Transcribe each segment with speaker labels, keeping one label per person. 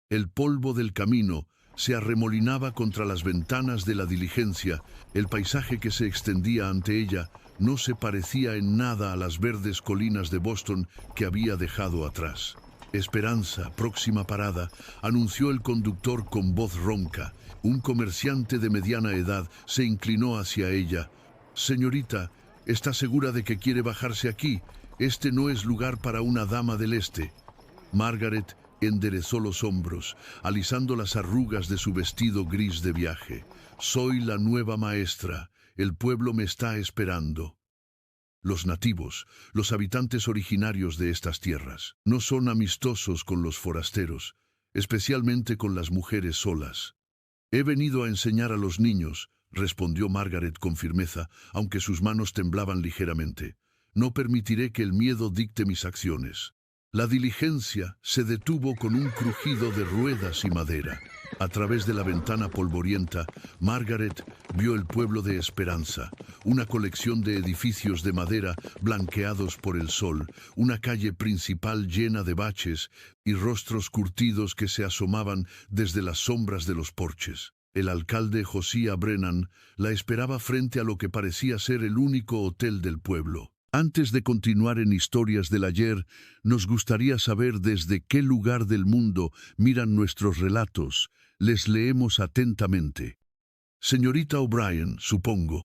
Speaker 1: El polvo del camino se arremolinaba contra las ventanas de la diligencia. El paisaje que se extendía ante ella no se parecía en nada a las verdes colinas de Boston que había dejado atrás. Esperanza, próxima parada, anunció el conductor con voz ronca. Un comerciante de mediana edad se inclinó hacia ella. «Señorita, ¿está segura de que quiere bajarse aquí? Este no es lugar para una dama del este». Margaret enderezó los hombros, alisando las arrugas de su vestido gris de viaje. «Soy la nueva maestra. El pueblo me está esperando». Los nativos, los habitantes originarios de estas tierras, no son amistosos con los forasteros, especialmente con las mujeres solas. «He venido a enseñar a los niños», respondió Margaret con firmeza, aunque sus manos temblaban ligeramente. «No permitiré que el miedo dicte mis acciones». La diligencia se detuvo con un crujido de ruedas y madera. A través de la ventana polvorienta, Margaret vio el pueblo de Esperanza, una colección de edificios de madera blanqueados por el sol, una calle principal llena de baches y rostros curtidos que se asomaban desde las sombras de los porches. El alcalde Josiah Brennan la esperaba frente a lo que parecía ser el único hotel del pueblo. Antes de continuar en Historias del Ayer, nos gustaría saber desde qué lugar del mundo miran nuestros relatos. Les leemos atentamente. «Señorita O'Brien, supongo»,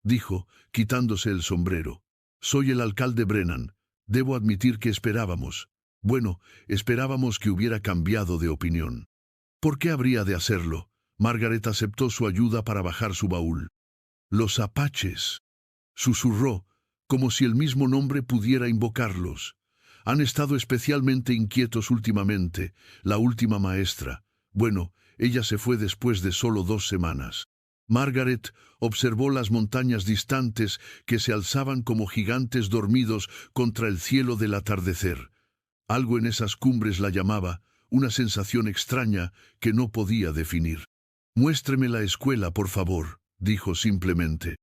Speaker 1: dijo, quitándose el sombrero. «Soy el alcalde Brennan. Debo admitir que esperábamos. Bueno, esperábamos que hubiera cambiado de opinión». «¿Por qué habría de hacerlo?» Margaret aceptó su ayuda para bajar su baúl. «Los apaches», susurró, como si el mismo nombre pudiera invocarlos. «Han estado especialmente inquietos últimamente. La última maestra. Bueno, ella se fue después de solo 2 semanas». Margaret observó las montañas distantes que se alzaban como gigantes dormidos contra el cielo del atardecer. Algo en esas cumbres la llamaba, una sensación extraña que no podía definir. «Muéstreme la escuela, por favor», dijo simplemente.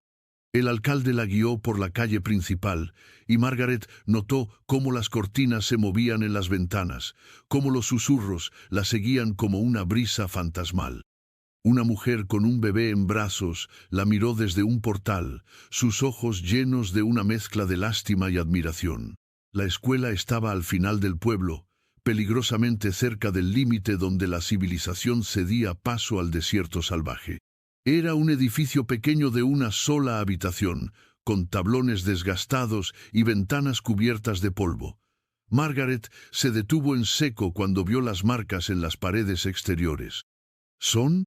Speaker 1: El alcalde la guió por la calle principal, y Margaret notó cómo las cortinas se movían en las ventanas, cómo los susurros la seguían como una brisa fantasmal. Una mujer con un bebé en brazos la miró desde un portal, sus ojos llenos de una mezcla de lástima y admiración. La escuela estaba al final del pueblo, peligrosamente cerca del límite donde la civilización cedía paso al desierto salvaje. Era un edificio pequeño de una sola habitación, con tablones desgastados y ventanas cubiertas de polvo. Margaret se detuvo en seco cuando vio las marcas en las paredes exteriores. «¿Son?»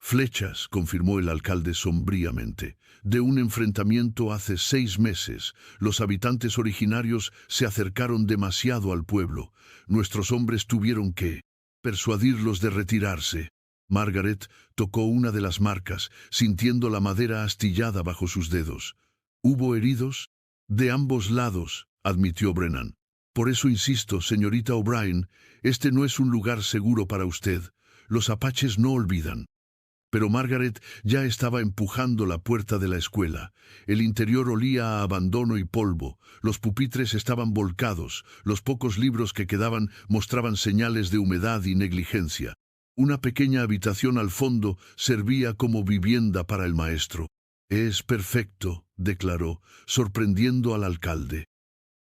Speaker 1: «Flechas», confirmó el alcalde sombríamente. «De un enfrentamiento hace 6 meses. Los habitantes originarios se acercaron demasiado al pueblo. Nuestros hombres tuvieron que persuadirlos de retirarse». Margaret tocó una de las marcas, sintiendo la madera astillada bajo sus dedos. «¿Hubo heridos?» «De ambos lados», admitió Brennan. «Por eso insisto, señorita O'Brien, este no es un lugar seguro para usted. Los apaches no olvidan». Pero Margaret ya estaba empujando la puerta de la escuela. El interior olía a abandono y polvo. Los pupitres estaban volcados. Los pocos libros que quedaban mostraban señales de humedad y negligencia. Una pequeña habitación al fondo servía como vivienda para el maestro. «Es perfecto», declaró, sorprendiendo al alcalde.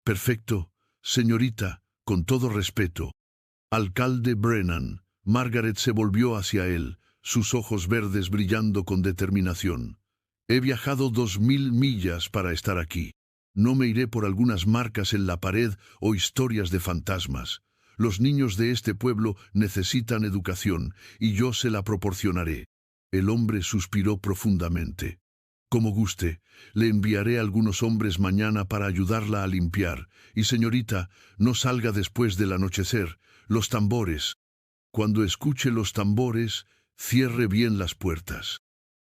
Speaker 1: «Perfecto, señorita, con todo respeto». «Alcalde Brennan». Margaret se volvió hacia él, sus ojos verdes brillando con determinación. «He viajado 2000 millas para estar aquí. No me iré por algunas marcas en la pared o historias de fantasmas. Los niños de este pueblo necesitan educación, y yo se la proporcionaré». El hombre suspiró profundamente. «Como guste, le enviaré algunos hombres mañana para ayudarla a limpiar. Y señorita, no salga después del anochecer. Los tambores. Cuando escuche los tambores, cierre bien las puertas».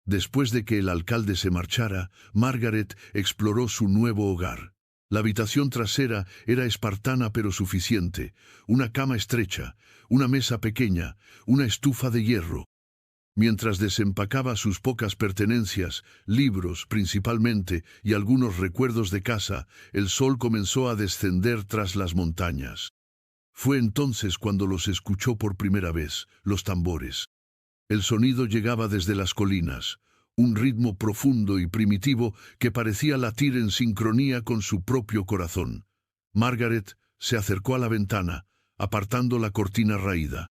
Speaker 1: Después de que el alcalde se marchara, Margaret exploró su nuevo hogar. La habitación trasera era espartana pero suficiente, una cama estrecha, una mesa pequeña, una estufa de hierro. Mientras desempacaba sus pocas pertenencias, libros principalmente y algunos recuerdos de casa, el sol comenzó a descender tras las montañas. Fue entonces cuando los escuchó por primera vez, los tambores. El sonido llegaba desde las colinas, un ritmo profundo y primitivo que parecía latir en sincronía con su propio corazón. Margaret se acercó a la ventana, apartando la cortina raída.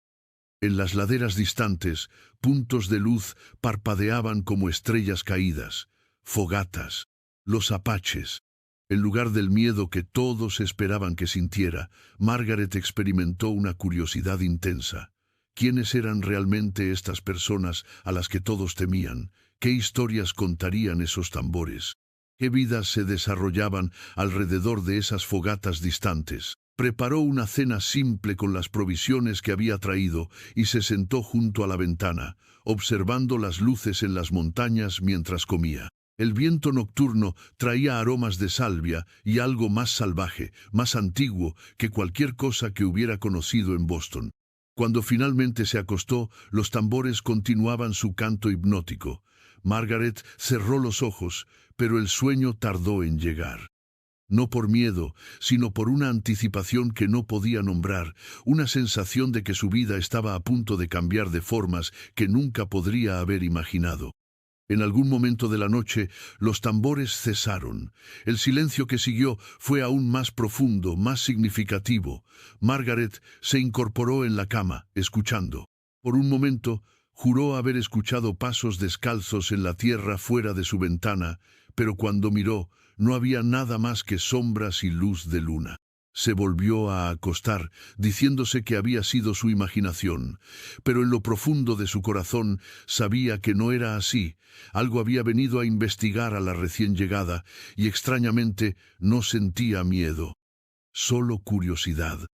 Speaker 1: En las laderas distantes, puntos de luz parpadeaban como estrellas caídas, fogatas, los apaches. En lugar del miedo que todos esperaban que sintiera, Margaret experimentó una curiosidad intensa. ¿Quiénes eran realmente estas personas a las que todos temían? ¿Qué historias contarían esos tambores? ¿Qué vidas se desarrollaban alrededor de esas fogatas distantes? Preparó una cena simple con las provisiones que había traído y se sentó junto a la ventana, observando las luces en las montañas mientras comía. El viento nocturno traía aromas de salvia y algo más salvaje, más antiguo que cualquier cosa que hubiera conocido en Boston. Cuando finalmente se acostó, los tambores continuaban su canto hipnótico. Margaret cerró los ojos, pero el sueño tardó en llegar. No por miedo, sino por una anticipación que no podía nombrar, una sensación de que su vida estaba a punto de cambiar de formas que nunca podría haber imaginado. En algún momento de la noche, los tambores cesaron. El silencio que siguió fue aún más profundo, más significativo. Margaret se incorporó en la cama, escuchando. Por un momento, juró haber escuchado pasos descalzos en la tierra fuera de su ventana, pero cuando miró, no había nada más que sombras y luz de luna. Se volvió a acostar, diciéndose que había sido su imaginación, pero en lo profundo de su corazón sabía que no era así. Algo había venido a investigar a la recién llegada, y extrañamente no sentía miedo, solo curiosidad.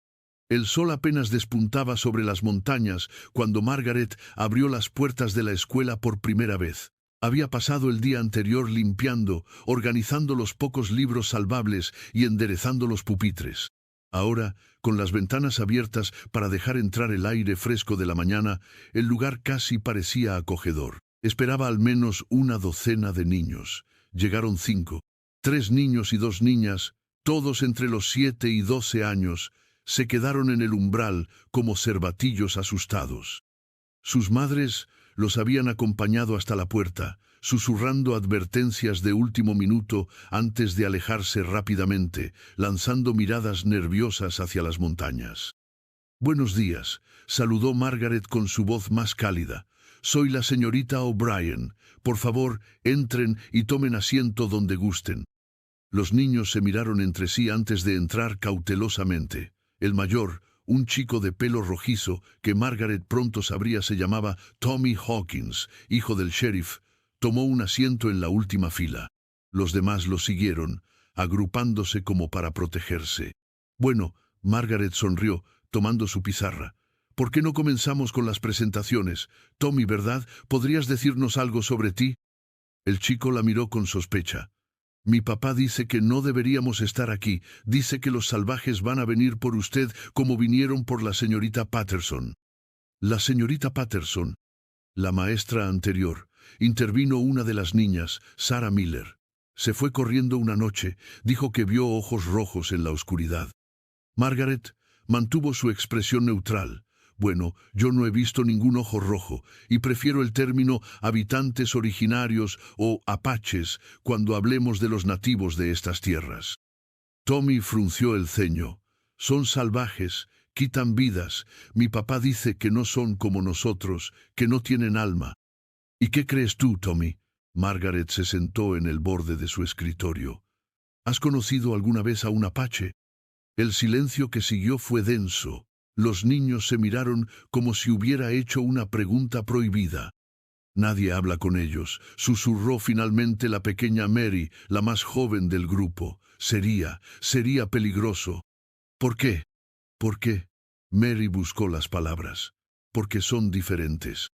Speaker 1: El sol apenas despuntaba sobre las montañas cuando Margaret abrió las puertas de la escuela por primera vez. Había pasado el día anterior limpiando, organizando los pocos libros salvables y enderezando los pupitres. Ahora, con las ventanas abiertas para dejar entrar el aire fresco de la mañana, el lugar casi parecía acogedor. Esperaba al menos una docena de niños. Llegaron 5. 3 niños y 2 niñas, todos entre los 7 y 12 años, se quedaron en el umbral como cervatillos asustados. Sus madres los habían acompañado hasta la puerta, susurrando advertencias de último minuto antes de alejarse rápidamente, lanzando miradas nerviosas hacia las montañas. «Buenos días», saludó Margaret con su voz más cálida. «Soy la señorita O'Brien. Por favor, entren y tomen asiento donde gusten». Los niños se miraron entre sí antes de entrar cautelosamente. El mayor, un chico de pelo rojizo, que Margaret pronto sabría se llamaba Tommy Hawkins, hijo del sheriff, tomó un asiento en la última fila. Los demás lo siguieron, agrupándose como para protegerse. «Bueno», Margaret sonrió, tomando su pizarra. «¿Por qué no comenzamos con las presentaciones? Tommy, ¿verdad? ¿Podrías decirnos algo sobre ti?» El chico la miró con sospecha. «Mi papá dice que no deberíamos estar aquí. Dice que los salvajes van a venir por usted como vinieron por la señorita Patterson». «La señorita Patterson», la maestra anterior. Intervino una de las niñas, Sarah Miller. Se fue corriendo una noche, dijo que vio ojos rojos en la oscuridad. Margaret mantuvo su expresión neutral. «Bueno, yo no he visto ningún ojo rojo, y prefiero el término habitantes originarios o apaches cuando hablemos de los nativos de estas tierras». Tommy frunció el ceño. «Son salvajes, quitan vidas. Mi papá dice que no son como nosotros, que no tienen alma». «¿Y qué crees tú, Tommy?» Margaret se sentó en el borde de su escritorio. «¿Has conocido alguna vez a un apache?» El silencio que siguió fue denso. Los niños se miraron como si hubiera hecho una pregunta prohibida. «Nadie habla con ellos», susurró finalmente la pequeña Mary, la más joven del grupo. Sería peligroso». «¿Por qué?» «¿Por qué?» Mary buscó las palabras. «Porque son diferentes».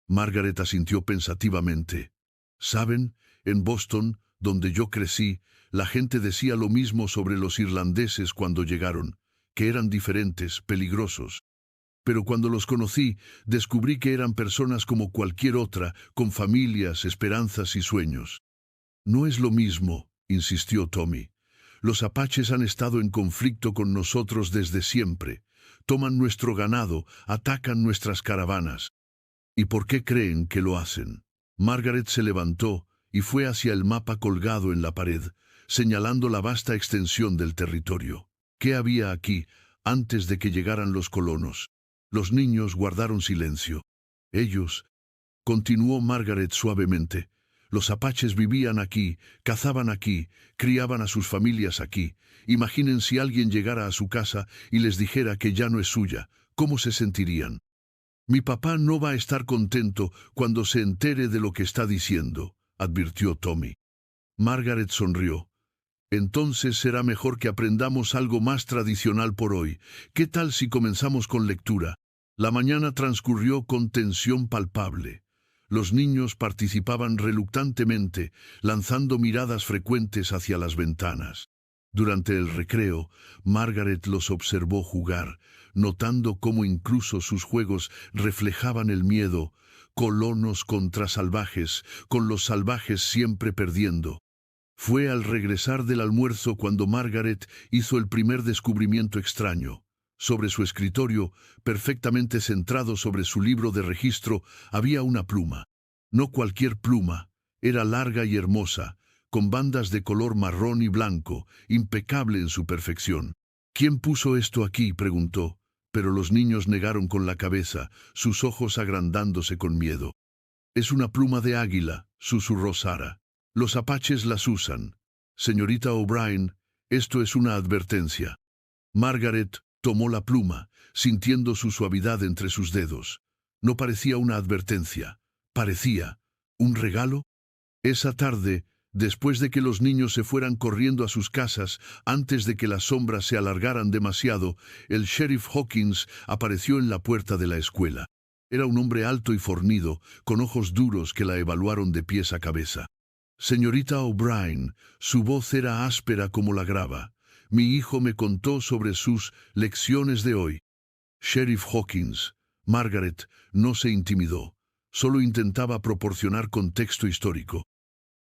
Speaker 1: Margaret asintió pensativamente. «¿Saben? En Boston, donde yo crecí, la gente decía lo mismo sobre los irlandeses cuando llegaron, que eran diferentes, peligrosos. Pero cuando los conocí, descubrí que eran personas como cualquier otra, con familias, esperanzas y sueños». «No es lo mismo», insistió Tommy. «Los apaches han estado en conflicto con nosotros desde siempre. toman nuestro ganado, atacan nuestras caravanas. ¿Y por qué creen que lo hacen? Margaret se levantó y fue hacia el mapa colgado en la pared, señalando la vasta extensión del territorio. ¿Qué había aquí antes de que llegaran los colonos? Los niños guardaron silencio. Ellos, continuó Margaret suavemente, los apaches vivían aquí, cazaban aquí, criaban a sus familias aquí. Imaginen si alguien llegara a su casa y les dijera que ya no es suya, ¿cómo se sentirían? Mi papá no va a estar contento cuando se entere de lo que está diciendo, advirtió Tommy. Margaret sonrió. Entonces será mejor que aprendamos algo más tradicional por hoy. ¿Qué tal si comenzamos con lectura? La mañana transcurrió con tensión palpable. Los niños participaban reluctantemente, lanzando miradas frecuentes hacia las ventanas. Durante el recreo, Margaret los observó jugar, notando cómo incluso sus juegos reflejaban el miedo, colonos contra salvajes, con los salvajes siempre perdiendo. Fue al regresar del almuerzo cuando Margaret hizo el primer descubrimiento extraño. Sobre su escritorio, perfectamente centrado sobre su libro de registro, había una pluma. No cualquier pluma, era larga y hermosa, con bandas de color marrón y blanco, impecable en su perfección. ¿Quién puso esto aquí?, preguntó, pero los niños negaron con la cabeza, sus ojos agrandándose con miedo. Es una pluma de águila, susurró Sara. Los apaches las usan. Señorita O'Brien, esto es una advertencia. Margaret tomó la pluma, sintiendo su suavidad entre sus dedos. No parecía una advertencia. Parecía un regalo. Esa tarde, después de que los niños se fueran corriendo a sus casas, antes de que las sombras se alargaran demasiado, el sheriff Hawkins apareció en la puerta de la escuela. Era un hombre alto y fornido, con ojos duros que la evaluaron de pies a cabeza. Señorita O'Brien, su voz era áspera como la grava. Mi hijo me contó sobre sus lecciones de hoy. Sheriff Hawkins. Margaret no se intimidó. Solo intentaba proporcionar contexto histórico.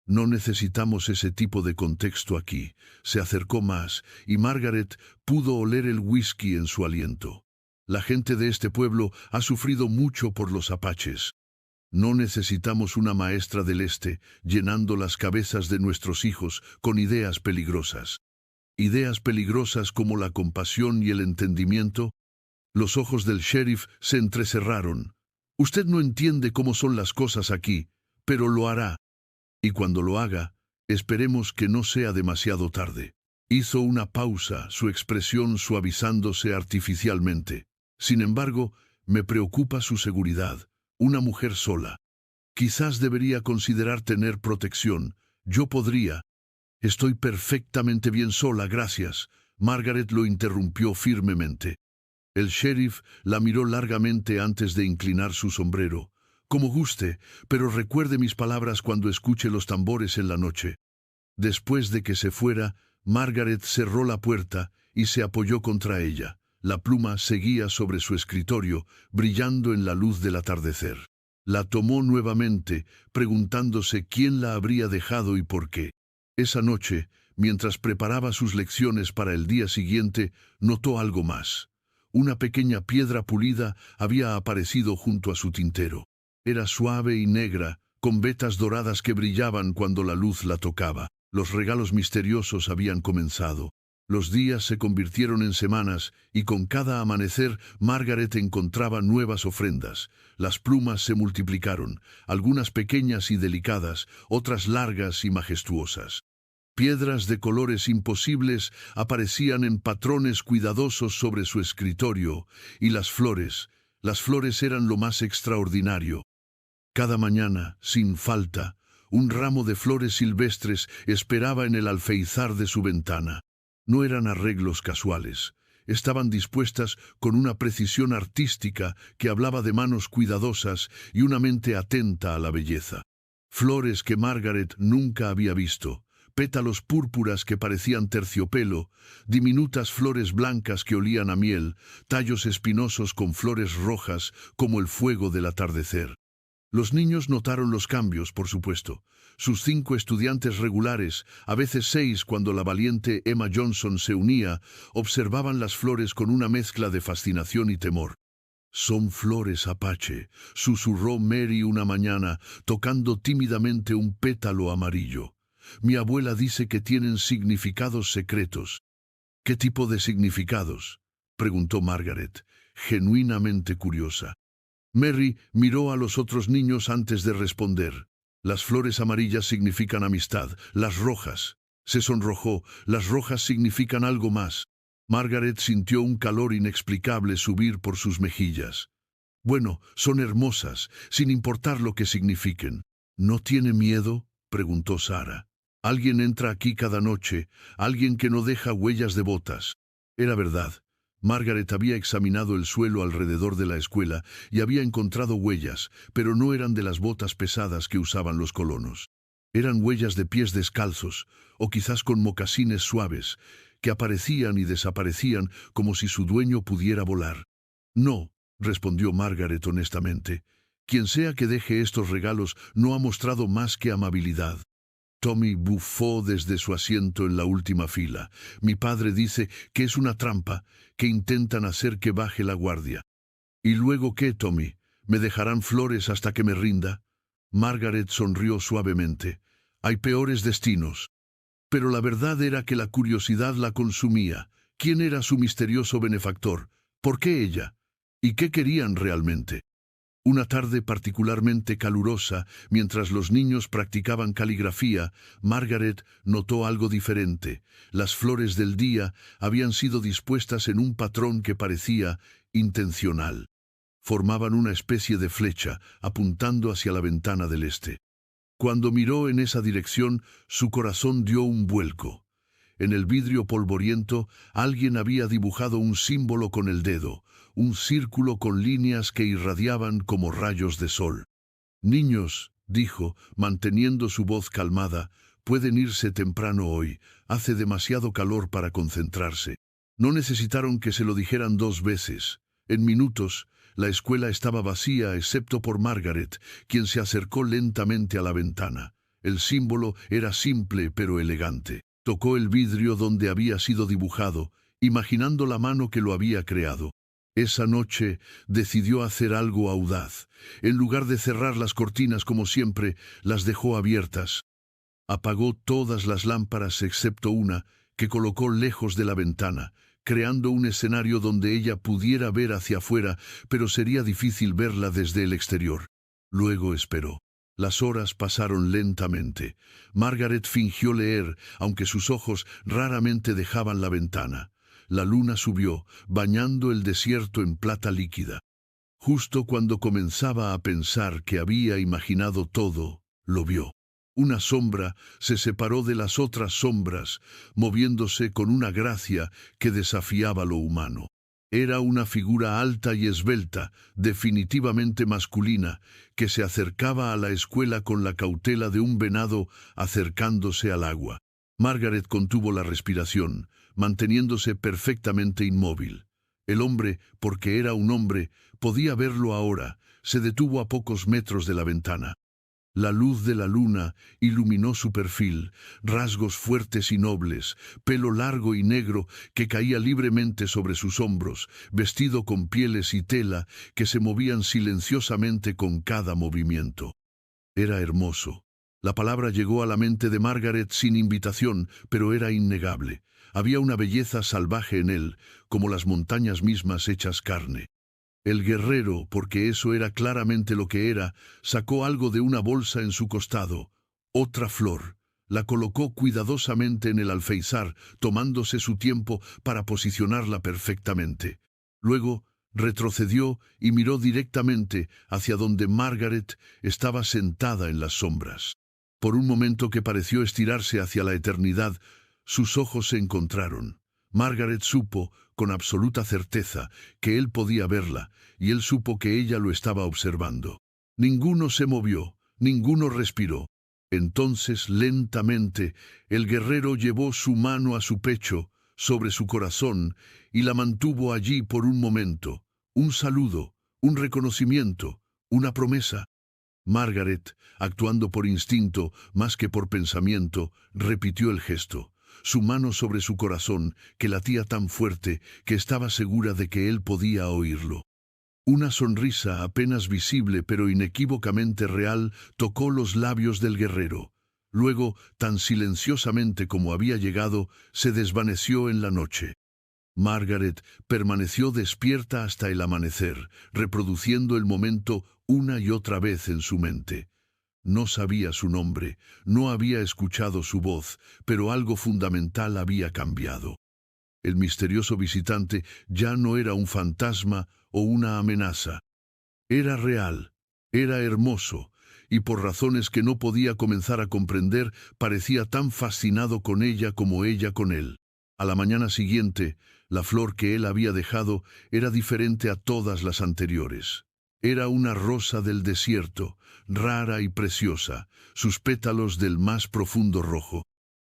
Speaker 1: No necesitamos ese tipo de contexto aquí. Se acercó más, y Margaret pudo oler el whisky en su aliento. La gente de este pueblo ha sufrido mucho por los apaches. No necesitamos una maestra del este llenando las cabezas de nuestros hijos con ideas peligrosas. Ideas peligrosas como la compasión y el entendimiento. Los ojos del sheriff se entrecerraron. Usted no entiende cómo son las cosas aquí, pero lo hará. Y cuando lo haga, esperemos que no sea demasiado tarde. Hizo una pausa, su expresión suavizándose artificialmente. Sin embargo, me preocupa su seguridad. Una mujer sola. Quizás debería considerar tener protección. Yo podría. Estoy perfectamente bien sola, gracias. Margaret lo interrumpió firmemente. El sheriff la miró largamente antes de inclinar su sombrero. Como guste, pero recuerde mis palabras cuando escuche los tambores en la noche. Después de que se fuera, Margaret cerró la puerta y se apoyó contra ella. La pluma seguía sobre su escritorio, brillando en la luz del atardecer. La tomó nuevamente, preguntándose quién la habría dejado y por qué. Esa noche, mientras preparaba sus lecciones para el día siguiente, notó algo más. Una pequeña piedra pulida había aparecido junto a su tintero. Era suave y negra, con vetas doradas que brillaban cuando la luz la tocaba. Los regalos misteriosos habían comenzado. Los días se convirtieron en semanas, y con cada amanecer Margaret encontraba nuevas ofrendas. Las plumas se multiplicaron, algunas pequeñas y delicadas, otras largas y majestuosas. Piedras de colores imposibles aparecían en patrones cuidadosos sobre su escritorio, y las flores eran lo más extraordinario. Cada mañana, sin falta, un ramo de flores silvestres esperaba en el alféizar de su ventana. No eran arreglos casuales. Estaban dispuestas con una precisión artística que hablaba de manos cuidadosas y una mente atenta a la belleza. Flores que Margaret nunca había visto, pétalos púrpuras que parecían terciopelo, diminutas flores blancas que olían a miel, tallos espinosos con flores rojas como el fuego del atardecer. Los niños notaron los cambios, por supuesto. Sus 5 estudiantes regulares, a veces 6 cuando la valiente Emma Johnson se unía, observaban las flores con una mezcla de fascinación y temor. «Son flores apache», susurró Mary una mañana, tocando tímidamente un pétalo amarillo. «Mi abuela dice que tienen significados secretos». «¿Qué tipo de significados?», preguntó Margaret, genuinamente curiosa. Mary miró a los otros niños antes de responder. «Las flores amarillas significan amistad, las rojas». Se sonrojó, «las rojas significan algo más». Margaret sintió un calor inexplicable subir por sus mejillas. «Bueno, son hermosas, sin importar lo que signifiquen». «¿No tiene miedo?», preguntó Sarah. «Alguien entra aquí cada noche, alguien que no deja huellas de botas». Era verdad. Margaret había examinado el suelo alrededor de la escuela y había encontrado huellas, pero no eran de las botas pesadas que usaban los colonos. Eran huellas de pies descalzos, o quizás con mocasines suaves, que aparecían y desaparecían como si su dueño pudiera volar. «No», respondió Margaret honestamente. «Quien sea que deje estos regalos no ha mostrado más que amabilidad». Tommy bufó desde su asiento en la última fila. «Mi padre dice que es una trampa, que intentan hacer que baje la guardia». «¿Y luego qué, Tommy? ¿Me dejarán flores hasta que me rinda?» Margaret sonrió suavemente. «Hay peores destinos». Pero la verdad era que la curiosidad la consumía. ¿Quién era su misterioso benefactor? ¿Por qué ella? ¿Y qué querían realmente? Una tarde particularmente calurosa, mientras los niños practicaban caligrafía, Margaret notó algo diferente. Las flores del día habían sido dispuestas en un patrón que parecía intencional. Formaban una especie de flecha, apuntando hacia la ventana del este. Cuando miró en esa dirección, su corazón dio un vuelco. En el vidrio polvoriento, alguien había dibujado un símbolo con el dedo, un círculo con líneas que irradiaban como rayos de sol. «Niños», dijo, manteniendo su voz calmada, «pueden irse temprano hoy, hace demasiado calor para concentrarse». No necesitaron que se lo dijeran 2 veces. En minutos, la escuela estaba vacía excepto por Margaret, quien se acercó lentamente a la ventana. El símbolo era simple pero elegante. Tocó el vidrio donde había sido dibujado, imaginando la mano que lo había creado. Esa noche decidió hacer algo audaz. En lugar de cerrar las cortinas como siempre, las dejó abiertas. Apagó todas las lámparas excepto una, que colocó lejos de la ventana, creando un escenario donde ella pudiera ver hacia afuera, pero sería difícil verla desde el exterior. Luego esperó. Las horas pasaron lentamente. Margaret fingió leer, aunque sus ojos raramente dejaban la ventana. La luna subió, bañando el desierto en plata líquida. Justo cuando comenzaba a pensar que había imaginado todo, lo vio. Una sombra se separó de las otras sombras, moviéndose con una gracia que desafiaba lo humano. Era una figura alta y esbelta, definitivamente masculina, que se acercaba a la escuela con la cautela de un venado acercándose al agua. Margaret contuvo la respiración, manteniéndose perfectamente inmóvil. El hombre, porque era un hombre, podía verlo ahora, se detuvo a pocos metros de la ventana. La luz de la luna iluminó su perfil, rasgos fuertes y nobles, pelo largo y negro que caía libremente sobre sus hombros, vestido con pieles y tela que se movían silenciosamente con cada movimiento. Era hermoso. La palabra llegó a la mente de Margaret sin invitación, pero era innegable. Había una belleza salvaje en él, como las montañas mismas hechas carne. El guerrero, porque eso era claramente lo que era, sacó algo de una bolsa en su costado, otra flor. La colocó cuidadosamente en el alféizar, tomándose su tiempo para posicionarla perfectamente. Luego retrocedió y miró directamente hacia donde Margaret estaba sentada en las sombras. Por un momento que pareció estirarse hacia la eternidad, sus ojos se encontraron. Margaret supo, con absoluta certeza, que él podía verla, y él supo que ella lo estaba observando. Ninguno se movió, ninguno respiró. Entonces, lentamente, el guerrero llevó su mano a su pecho, sobre su corazón, y la mantuvo allí por un momento. Un saludo, un reconocimiento, una promesa. Margaret, actuando por instinto más que por pensamiento, repitió el gesto, su mano sobre su corazón, que latía tan fuerte que estaba segura de que él podía oírlo. Una sonrisa apenas visible pero inequívocamente real tocó los labios del guerrero. Luego, tan silenciosamente como había llegado, se desvaneció en la noche. Margaret permaneció despierta hasta el amanecer, reproduciendo el momento una y otra vez en su mente. No sabía su nombre, no había escuchado su voz, pero algo fundamental había cambiado. El misterioso visitante ya no era un fantasma o una amenaza. Era real, era hermoso, y por razones que no podía comenzar a comprender, parecía tan fascinado con ella como ella con él. A la mañana siguiente, la flor que él había dejado era diferente a todas las anteriores. Era una rosa del desierto, rara y preciosa, sus pétalos del más profundo rojo.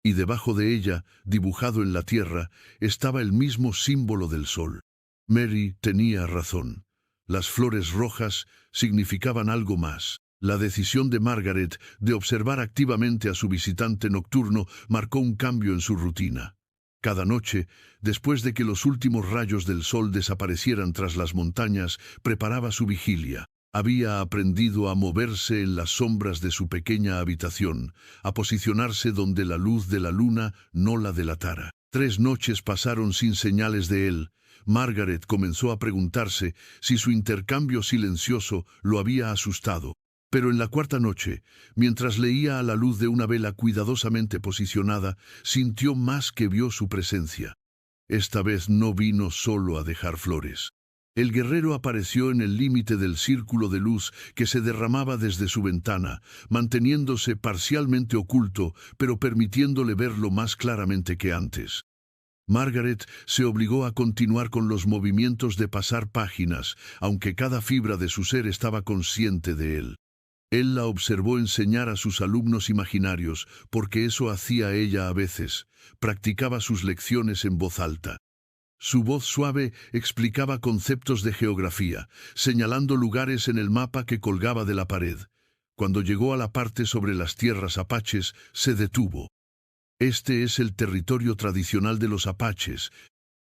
Speaker 1: Y debajo de ella, dibujado en la tierra, estaba el mismo símbolo del sol. Mary tenía razón. Las flores rojas significaban algo más. La decisión de Margaret de observar activamente a su visitante nocturno marcó un cambio en su rutina. Cada noche, después de que los últimos rayos del sol desaparecieran tras las montañas, preparaba su vigilia. Había aprendido a moverse en las sombras de su pequeña habitación, a posicionarse donde la luz de la luna no la delatara. 3 noches pasaron sin señales de él. Margaret comenzó a preguntarse si su intercambio silencioso lo había asustado. Pero en la 4ª noche, mientras leía a la luz de una vela cuidadosamente posicionada, sintió más que vio su presencia. Esta vez no vino solo a dejar flores. El guerrero apareció en el límite del círculo de luz que se derramaba desde su ventana, manteniéndose parcialmente oculto, pero permitiéndole verlo más claramente que antes. Margaret se obligó a continuar con los movimientos de pasar páginas, aunque cada fibra de su ser estaba consciente de él. Él la observó enseñar a sus alumnos imaginarios, porque eso hacía ella a veces. Practicaba sus lecciones en voz alta. Su voz suave explicaba conceptos de geografía, señalando lugares en el mapa que colgaba de la pared. Cuando llegó a la parte sobre las tierras apaches, se detuvo. «Este es el territorio tradicional de los apaches»,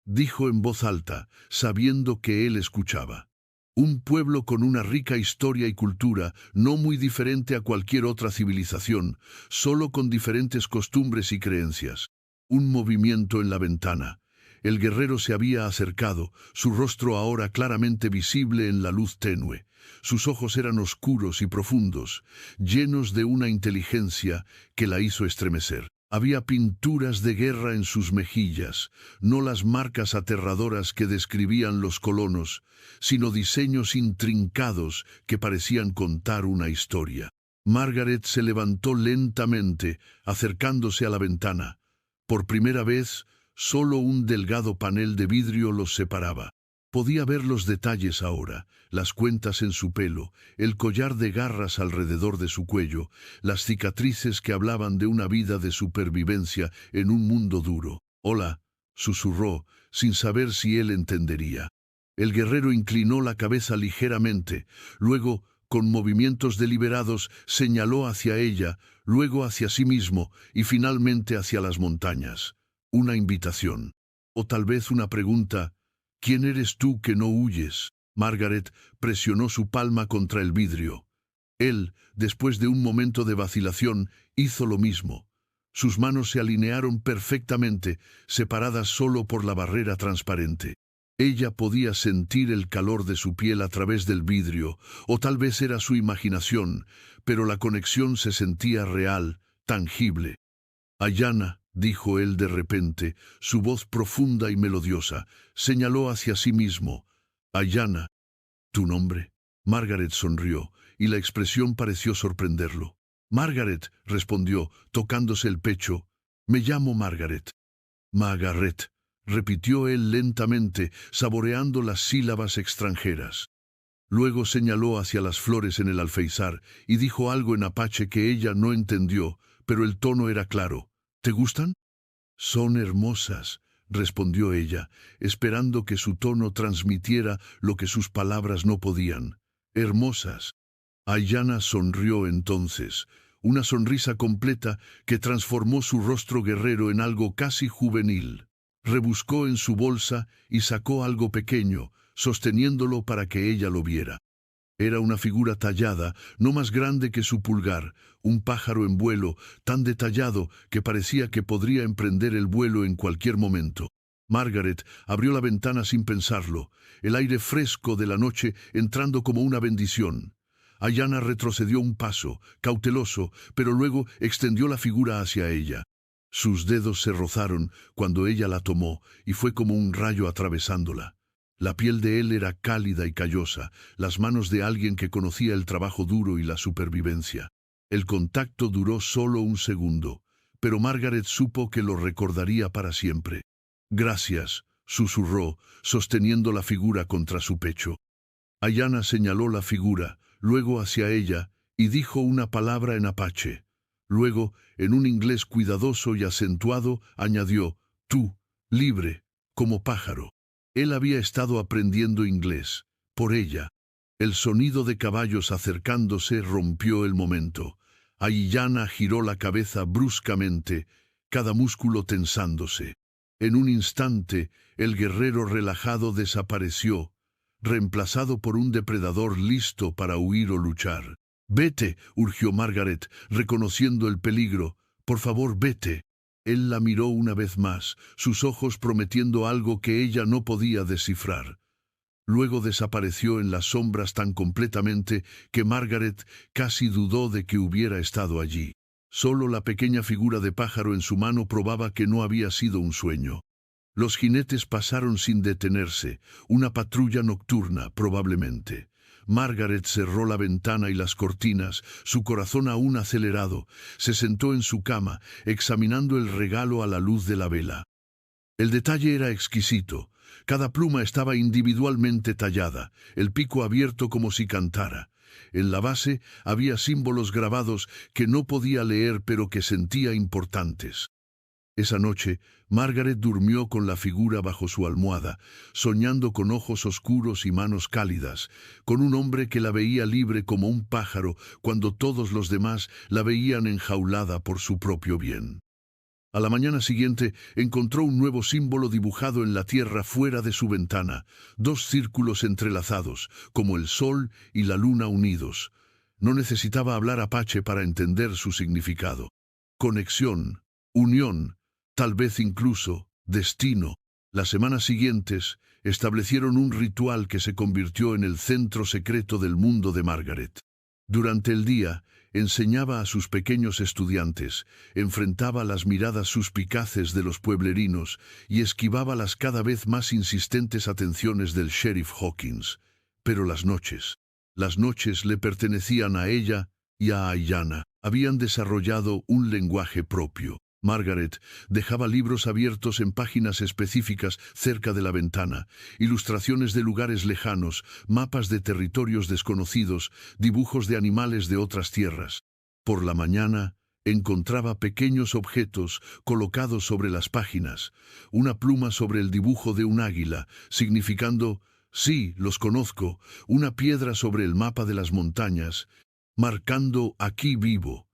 Speaker 1: dijo en voz alta, sabiendo que él escuchaba. Un pueblo con una rica historia y cultura, no muy diferente a cualquier otra civilización, solo con diferentes costumbres y creencias. Un movimiento en la ventana. El guerrero se había acercado, su rostro ahora claramente visible en la luz tenue. Sus ojos eran oscuros y profundos, llenos de una inteligencia que la hizo estremecer. Había pinturas de guerra en sus mejillas, no las marcas aterradoras que describían los colonos, sino diseños intrincados que parecían contar una historia. Margaret se levantó lentamente, acercándose a la ventana. Por primera vez, solo un delgado panel de vidrio los separaba. Podía ver los detalles ahora, las cuentas en su pelo, el collar de garras alrededor de su cuello, las cicatrices que hablaban de una vida de supervivencia en un mundo duro. «Hola», susurró, sin saber si él entendería. El guerrero inclinó la cabeza ligeramente, luego, con movimientos deliberados, señaló hacia ella, luego hacia sí mismo y finalmente hacia las montañas. Una invitación. O tal vez una pregunta. «¿Quién eres tú que no huyes?» Margaret presionó su palma contra el vidrio. Él, después de un momento de vacilación, hizo lo mismo. Sus manos se alinearon perfectamente, separadas solo por la barrera transparente. Ella podía sentir el calor de su piel a través del vidrio, o tal vez era su imaginación, pero la conexión se sentía real, tangible. «Ayanna», dijo él de repente, su voz profunda y melodiosa, señaló hacia sí mismo. «Ayanna, ¿tu nombre?» Margaret sonrió, y la expresión pareció sorprenderlo. «Margaret», respondió, tocándose el pecho. «Me llamo Margaret». «Margaret», repitió él lentamente, saboreando las sílabas extranjeras. Luego señaló hacia las flores en el alféizar y dijo algo en apache que ella no entendió, pero el tono era claro. «¿Te gustan?» «Son hermosas», respondió ella, esperando que su tono transmitiera lo que sus palabras no podían. «Hermosas». Aiyana sonrió entonces, una sonrisa completa que transformó su rostro guerrero en algo casi juvenil. Rebuscó en su bolsa y sacó algo pequeño, sosteniéndolo para que ella lo viera. Era una figura tallada, no más grande que su pulgar, un pájaro en vuelo, tan detallado que parecía que podría emprender el vuelo en cualquier momento. Margaret abrió la ventana sin pensarlo, el aire fresco de la noche entrando como una bendición. Aiyana retrocedió un paso, cauteloso, pero luego extendió la figura hacia ella. Sus dedos se rozaron cuando ella la tomó y fue como un rayo atravesándola. La piel de él era cálida y callosa, las manos de alguien que conocía el trabajo duro y la supervivencia. El contacto duró solo un segundo, pero Margaret supo que lo recordaría para siempre. «Gracias», susurró, sosteniendo la figura contra su pecho. Aiyana señaló la figura, luego hacia ella, y dijo una palabra en apache. Luego, en un inglés cuidadoso y acentuado, añadió, «Tú, libre, como pájaro». Él había estado aprendiendo inglés, por ella. El sonido de caballos acercándose rompió el momento. Aiyana giró la cabeza bruscamente, cada músculo tensándose. En un instante, el guerrero relajado desapareció, reemplazado por un depredador listo para huir o luchar. «Vete», urgió Margaret, reconociendo el peligro. «Por favor, vete». Él la miró una vez más, sus ojos prometiendo algo que ella no podía descifrar. Luego desapareció en las sombras tan completamente que Margaret casi dudó de que hubiera estado allí. Solo la pequeña figura de pájaro en su mano probaba que no había sido un sueño. Los jinetes pasaron sin detenerse, una patrulla nocturna, probablemente. Margaret cerró la ventana y las cortinas, su corazón aún acelerado. Se sentó en su cama, examinando el regalo a la luz de la vela. El detalle era exquisito. Cada pluma estaba individualmente tallada, el pico abierto como si cantara. En la base había símbolos grabados que no podía leer pero que sentía importantes. Esa noche, Margaret durmió con la figura bajo su almohada, soñando con ojos oscuros y manos cálidas, con un hombre que la veía libre como un pájaro cuando todos los demás la veían enjaulada por su propio bien. A la mañana siguiente encontró un nuevo símbolo dibujado en la tierra fuera de su ventana, dos círculos entrelazados, como el sol y la luna unidos. No necesitaba hablar apache para entender su significado. Conexión, unión, tal vez incluso destino. Las semanas siguientes establecieron un ritual que se convirtió en el centro secreto del mundo de Margaret. Durante el día, enseñaba a sus pequeños estudiantes, enfrentaba las miradas suspicaces de los pueblerinos y esquivaba las cada vez más insistentes atenciones del sheriff Hawkins. Pero las noches le pertenecían a ella y a Aiyana. Habían desarrollado un lenguaje propio. Margaret dejaba libros abiertos en páginas específicas cerca de la ventana, ilustraciones de lugares lejanos, mapas de territorios desconocidos, dibujos de animales de otras tierras. Por la mañana encontraba pequeños objetos colocados sobre las páginas, una pluma sobre el dibujo de un águila, significando «sí, los conozco», una piedra sobre el mapa de las montañas, marcando «aquí vivo»,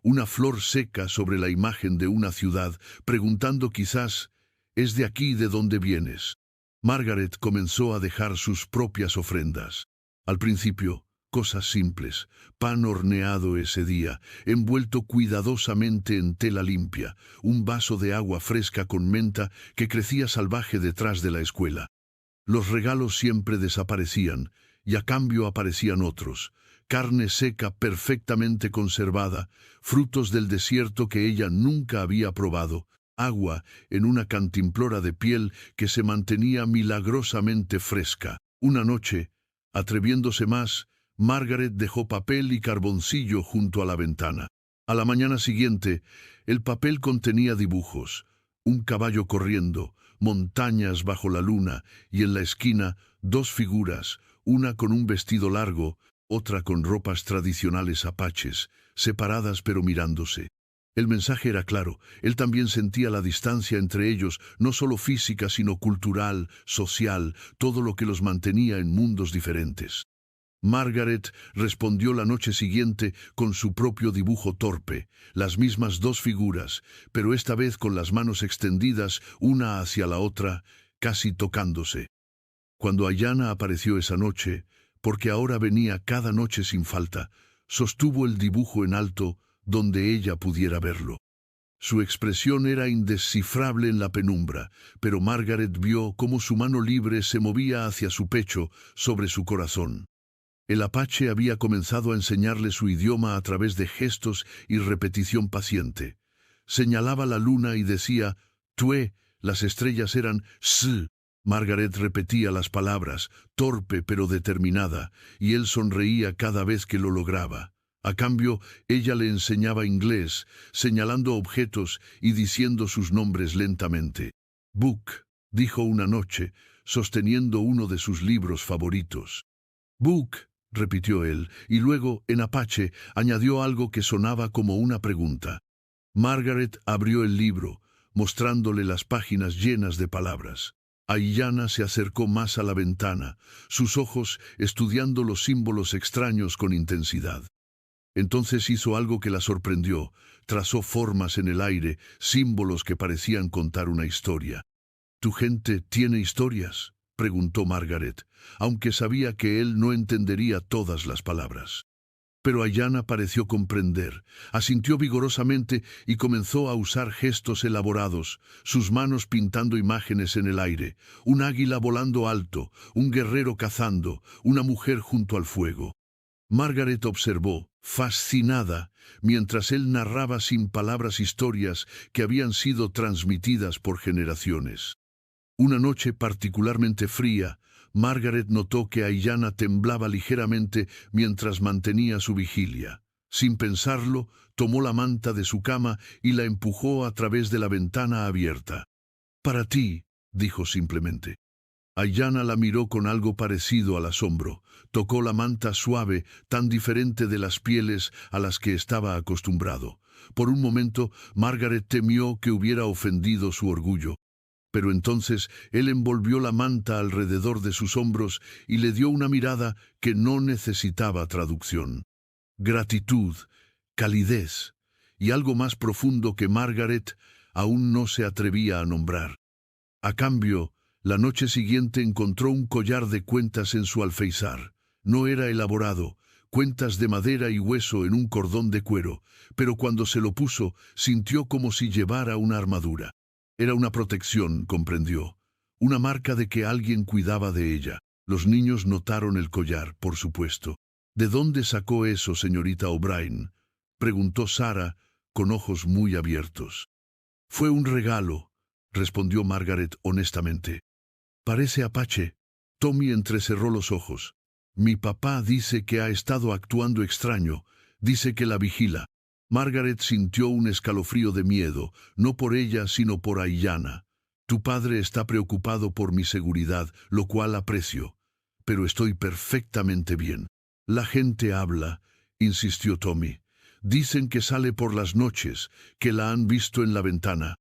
Speaker 1: una flor seca sobre la imagen de una ciudad, preguntando quizás, ¿es de aquí de donde vienes? Margaret comenzó a dejar sus propias ofrendas. Al principio, cosas simples, pan horneado ese día, envuelto cuidadosamente en tela limpia, un vaso de agua fresca con menta que crecía salvaje detrás de la escuela. Los regalos siempre desaparecían, y a cambio aparecían otros. Carne seca perfectamente conservada, frutos del desierto que ella nunca había probado, agua en una cantimplora de piel que se mantenía milagrosamente fresca. Una noche, atreviéndose más, Margaret dejó papel y carboncillo junto a la ventana. A la mañana siguiente, el papel contenía dibujos, un caballo corriendo, montañas bajo la luna y en la esquina dos figuras, una con un vestido largo, otra con ropas tradicionales apaches, separadas pero mirándose. El mensaje era claro, él también sentía la distancia entre ellos, no solo física sino cultural, social, todo lo que los mantenía en mundos diferentes. Margaret respondió la noche siguiente con su propio dibujo torpe, las mismas dos figuras, pero esta vez con las manos extendidas una hacia la otra, casi tocándose. Cuando Ayanna apareció esa noche, porque ahora venía cada noche sin falta, sostuvo el dibujo en alto donde ella pudiera verlo. Su expresión era indescifrable en la penumbra, pero Margaret vio cómo su mano libre se movía hacia su pecho, sobre su corazón. El apache había comenzado a enseñarle su idioma a través de gestos y repetición paciente. Señalaba la luna y decía, Tue, las estrellas eran S. Margaret repetía las palabras, torpe pero determinada, y él sonreía cada vez que lo lograba. A cambio, ella le enseñaba inglés, señalando objetos y diciendo sus nombres lentamente. Book, dijo una noche, sosteniendo uno de sus libros favoritos. Book, repitió él, y luego, en apache, añadió algo que sonaba como una pregunta. Margaret abrió el libro, mostrándole las páginas llenas de palabras. Ayanna se acercó más a la ventana, sus ojos estudiando los símbolos extraños con intensidad. Entonces hizo algo que la sorprendió, trazó formas en el aire, símbolos que parecían contar una historia. ¿Tu gente tiene historias?, preguntó Margaret, aunque sabía que él no entendería todas las palabras. Pero Ayanna pareció comprender, asintió vigorosamente y comenzó a usar gestos elaborados, sus manos pintando imágenes en el aire, un águila volando alto, un guerrero cazando, una mujer junto al fuego. Margaret observó, fascinada, mientras él narraba sin palabras historias que habían sido transmitidas por generaciones. Una noche particularmente fría, Margaret notó que Ayanna temblaba ligeramente mientras mantenía su vigilia. Sin pensarlo, tomó la manta de su cama y la empujó a través de la ventana abierta. «Para ti», dijo simplemente. Ayanna la miró con algo parecido al asombro. Tocó la manta suave, tan diferente de las pieles a las que estaba acostumbrado. Por un momento, Margaret temió que hubiera ofendido su orgullo. Pero entonces él envolvió la manta alrededor de sus hombros y le dio una mirada que no necesitaba traducción. Gratitud, calidez y algo más profundo que Margaret aún no se atrevía a nombrar. A cambio, la noche siguiente encontró un collar de cuentas en su alféizar. No era elaborado, cuentas de madera y hueso en un cordón de cuero, pero cuando se lo puso, sintió como si llevara una armadura. Era una protección, comprendió, una marca de que alguien cuidaba de ella. Los niños notaron el collar, por supuesto. ¿De dónde sacó eso, señorita O'Brien?, preguntó Sarah, con ojos muy abiertos. Fue un regalo, respondió Margaret honestamente. Parece apache. Tommy entrecerró los ojos. Mi papá dice que ha estado actuando extraño, dice que la vigila. Margaret sintió un escalofrío de miedo, no por ella, sino por Ayanna. Tu padre está preocupado por mi seguridad, lo cual aprecio. Pero estoy perfectamente bien. La gente habla, insistió Tommy. Dicen que sale por las noches, que la han visto en la ventana.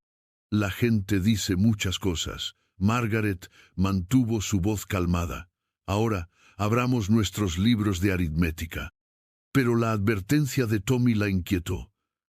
Speaker 1: La gente dice muchas cosas. Margaret mantuvo su voz calmada. Ahora, abramos nuestros libros de aritmética. Pero la advertencia de Tommy la inquietó.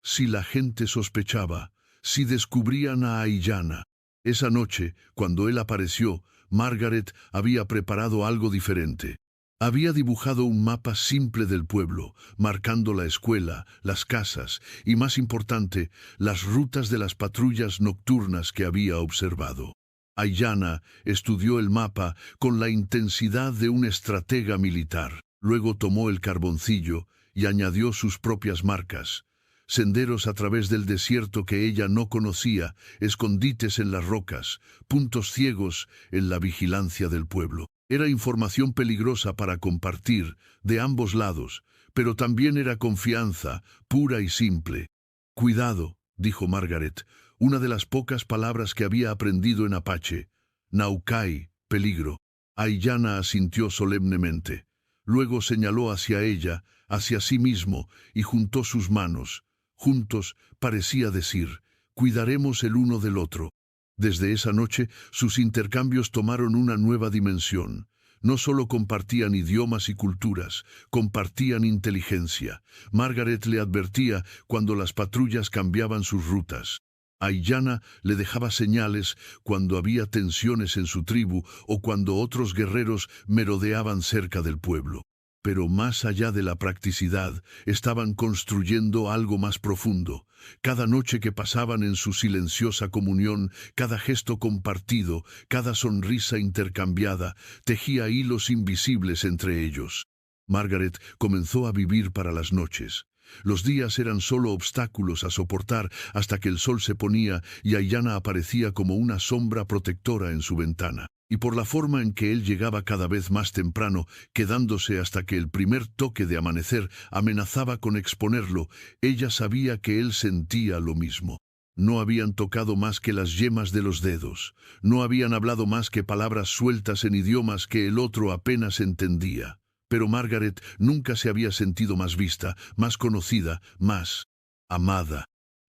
Speaker 1: Si la gente sospechaba, si descubrían a Ayanna. Esa noche, cuando él apareció, Margaret había preparado algo diferente. Había dibujado un mapa simple del pueblo, marcando la escuela, las casas y, más importante, las rutas de las patrullas nocturnas que había observado. Ayanna estudió el mapa con la intensidad de un estratega militar. Luego tomó el carboncillo y añadió sus propias marcas. Senderos a través del desierto que ella no conocía, escondites en las rocas, puntos ciegos en la vigilancia del pueblo. Era información peligrosa para compartir, de ambos lados, pero también era confianza, pura y simple. Cuidado, dijo Margaret, una de las pocas palabras que había aprendido en apache. Naukai, peligro. Ayanna asintió solemnemente. Luego señaló hacia ella, hacia sí mismo, y juntó sus manos. Juntos, parecía decir, cuidaremos el uno del otro. Desde esa noche, sus intercambios tomaron una nueva dimensión. No solo compartían idiomas y culturas, compartían inteligencia. Margaret le advertía cuando las patrullas cambiaban sus rutas. Aiyana le dejaba señales cuando había tensiones en su tribu o cuando otros guerreros merodeaban cerca del pueblo. Pero más allá de la practicidad, estaban construyendo algo más profundo. Cada noche que pasaban en su silenciosa comunión, cada gesto compartido, cada sonrisa intercambiada, tejía hilos invisibles entre ellos. Margaret comenzó a vivir para las noches. Los días eran solo obstáculos a soportar hasta que el sol se ponía y Aiyana aparecía como una sombra protectora en su ventana. Y por la forma en que él llegaba cada vez más temprano, quedándose hasta que el primer toque de amanecer amenazaba con exponerlo, ella sabía que él sentía lo mismo. No habían tocado más que las yemas de los dedos, no habían hablado más que palabras sueltas en idiomas que el otro apenas entendía. Pero Margaret nunca se había sentido más vista, más conocida, más amada.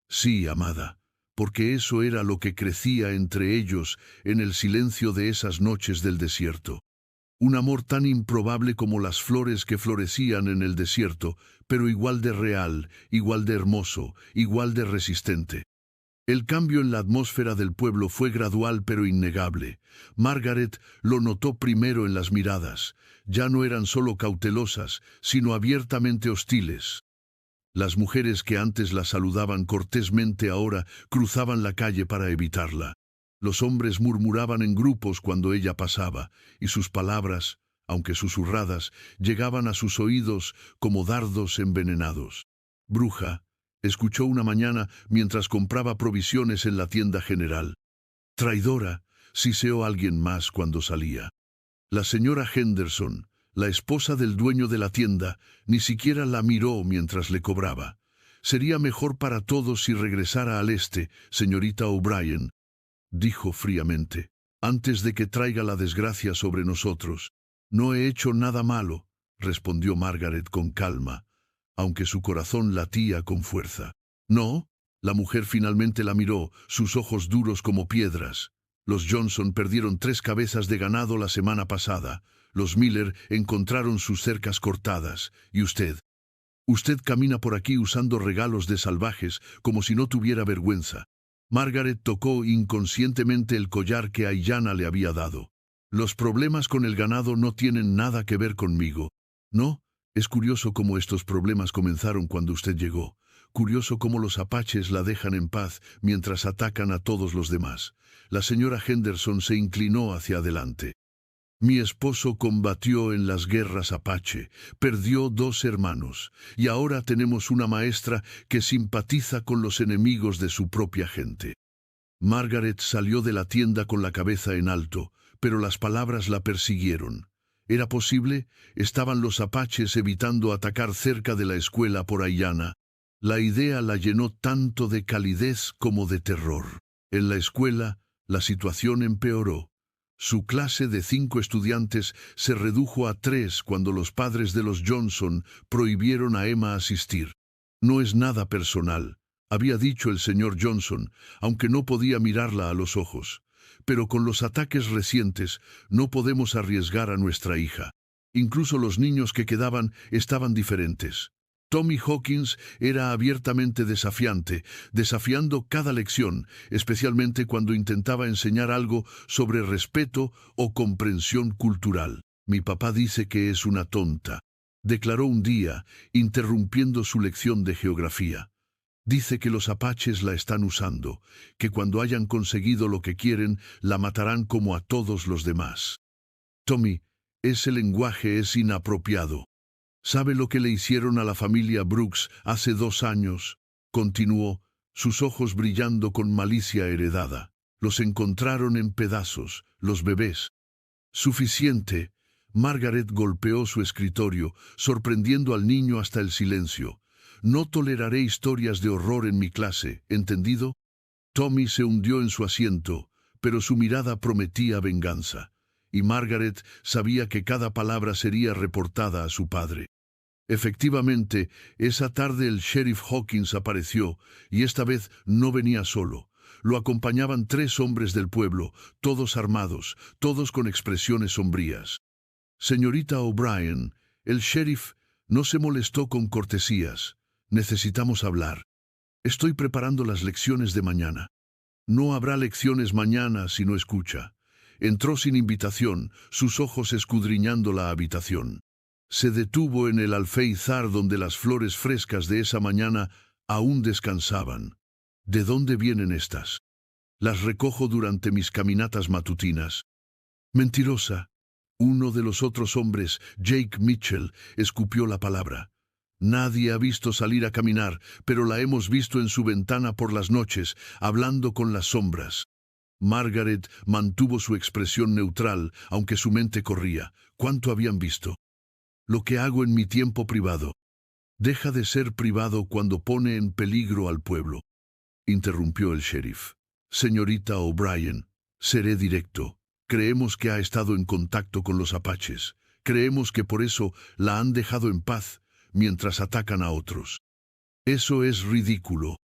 Speaker 1: Sí, amada, porque eso era lo que crecía entre ellos en el silencio de esas noches del desierto. Un amor tan improbable como las flores que florecían en el desierto, pero igual de real, igual de hermoso, igual de resistente. El cambio en la atmósfera del pueblo fue gradual pero innegable. Margaret lo notó primero en las miradas. Ya no eran solo cautelosas, sino abiertamente hostiles. Las mujeres que antes la saludaban cortésmente ahora cruzaban la calle para evitarla. Los hombres murmuraban en grupos cuando ella pasaba, y sus palabras, aunque susurradas, llegaban a sus oídos como dardos envenenados. Bruja, escuchó una mañana mientras compraba provisiones en la tienda general. Traidora, siseó alguien más cuando salía. La señora Henderson, la esposa del dueño de la tienda, ni siquiera la miró mientras le cobraba. Sería mejor para todos si regresara al este, señorita O'Brien, dijo fríamente, antes de que traiga la desgracia sobre nosotros. No he hecho nada malo, respondió Margaret con calma, aunque su corazón latía con fuerza. ¿No? La mujer finalmente la miró, sus ojos duros como piedras. Los Johnson perdieron 3 cabezas de ganado la semana pasada. Los Miller encontraron sus cercas cortadas. ¿Y usted? Usted camina por aquí usando regalos de salvajes como si no tuviera vergüenza. Margaret tocó inconscientemente el collar que Aiyana le había dado. Los problemas con el ganado no tienen nada que ver conmigo. ¿No? Es curioso cómo estos problemas comenzaron cuando usted llegó. Curioso cómo los apaches la dejan en paz mientras atacan a todos los demás. La señora Henderson se inclinó hacia adelante. Mi esposo combatió en las guerras apache, perdió 2 hermanos, y ahora tenemos una maestra que simpatiza con los enemigos de su propia gente. Margaret salió de la tienda con la cabeza en alto, pero las palabras la persiguieron. ¿Era posible? ¿Estaban los apaches evitando atacar cerca de la escuela por Aiyana? La idea la llenó tanto de calidez como de terror. En la escuela, la situación empeoró. Su clase de 5 estudiantes se redujo a 3 cuando los padres de los Johnson prohibieron a Emma asistir. No es nada personal, había dicho el señor Johnson, aunque no podía mirarla a los ojos. Pero con los ataques recientes no podemos arriesgar a nuestra hija. Incluso los niños que quedaban estaban diferentes. Tommy Hawkins era abiertamente desafiante, desafiando cada lección, especialmente cuando intentaba enseñar algo sobre respeto o comprensión cultural. Mi papá dice que es una tonta, declaró un día, interrumpiendo su lección de geografía. Dice que los apaches la están usando, que cuando hayan conseguido lo que quieren, la matarán como a todos los demás. Tommy, ese lenguaje es inapropiado. ¿Sabe lo que le hicieron a la familia Brooks hace 2 años? Continuó, sus ojos brillando con malicia heredada. Los encontraron en pedazos, los bebés. Suficiente. Margaret golpeó su escritorio, sorprendiendo al niño hasta el silencio. No toleraré historias de horror en mi clase, ¿entendido? Tommy se hundió en su asiento, pero su mirada prometía venganza. Y Margaret sabía que cada palabra sería reportada a su padre. Efectivamente, esa tarde el sheriff Hawkins apareció, y esta vez no venía solo. Lo acompañaban 3 hombres del pueblo, todos armados, todos con expresiones sombrías. Señorita O'Brien, el sheriff no se molestó con cortesías. Necesitamos hablar. Estoy preparando las lecciones de mañana. No habrá lecciones mañana si no escucha. Entró sin invitación, sus ojos escudriñando la habitación. Se detuvo en el alféizar donde las flores frescas de esa mañana aún descansaban. ¿De dónde vienen estas? Las recojo durante mis caminatas matutinas. Mentirosa. Uno de los otros hombres, Jake Mitchell, escupió la palabra. Nadie ha visto salir a caminar, pero la hemos visto en su ventana por las noches, hablando con las sombras. Margaret mantuvo su expresión neutral, aunque su mente corría. ¿Cuánto habían visto? Lo que hago en mi tiempo privado. Deja de ser privado cuando pone en peligro al pueblo, interrumpió el sheriff. Señorita O'Brien, seré directo. Creemos que ha estado en contacto con los apaches. Creemos que por eso la han dejado en paz, mientras atacan a otros. Eso es ridículo.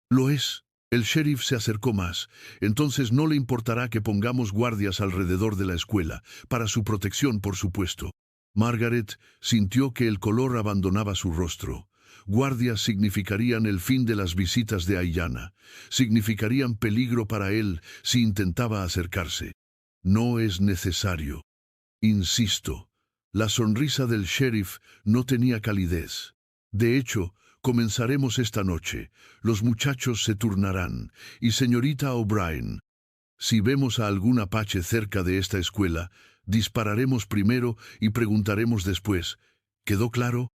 Speaker 1: Lo es. El sheriff se acercó más. Entonces no le importará que pongamos guardias alrededor de la escuela, para su protección, por supuesto. Margaret sintió que el color abandonaba su rostro. Guardias significarían el fin de las visitas de Aiyana. Significarían peligro para él si intentaba acercarse. No es necesario. Insisto. La sonrisa del sheriff no tenía calidez. De hecho, comenzaremos esta noche. Los muchachos se turnarán. Y señorita O'Brien, si vemos a algún apache cerca de esta escuela, dispararemos primero y preguntaremos después. ¿Quedó claro?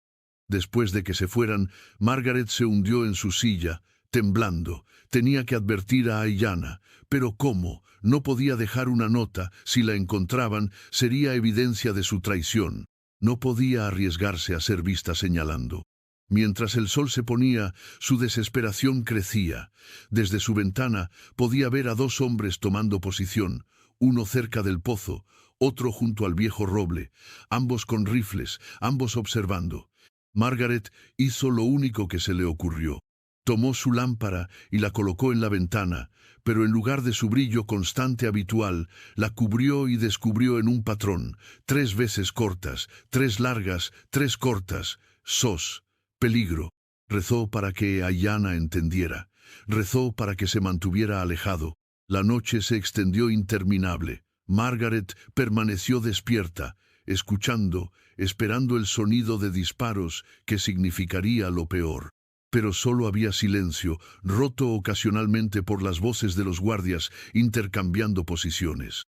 Speaker 1: Después de que se fueran, Margaret se hundió en su silla, temblando. Tenía que advertir a Aiyana. Pero ¿cómo? No podía dejar una nota. Si la encontraban, sería evidencia de su traición. No podía arriesgarse a ser vista señalando. Mientras el sol se ponía, su desesperación crecía. Desde su ventana podía ver a dos hombres tomando posición, uno cerca del pozo, otro junto al viejo roble, ambos con rifles, ambos observando. Margaret hizo lo único que se le ocurrió. Tomó su lámpara y la colocó en la ventana, pero en lugar de su brillo constante habitual, la cubrió y descubrió en un patrón, 3 veces cortas, 3 largas, 3 cortas, sos. Peligro. Rezó para que Aiyana entendiera. Rezó para que se mantuviera alejado. La noche se extendió interminable. Margaret permaneció despierta, escuchando, esperando el sonido de disparos que significaría lo peor. Pero solo había silencio, roto ocasionalmente por las voces de los guardias intercambiando posiciones.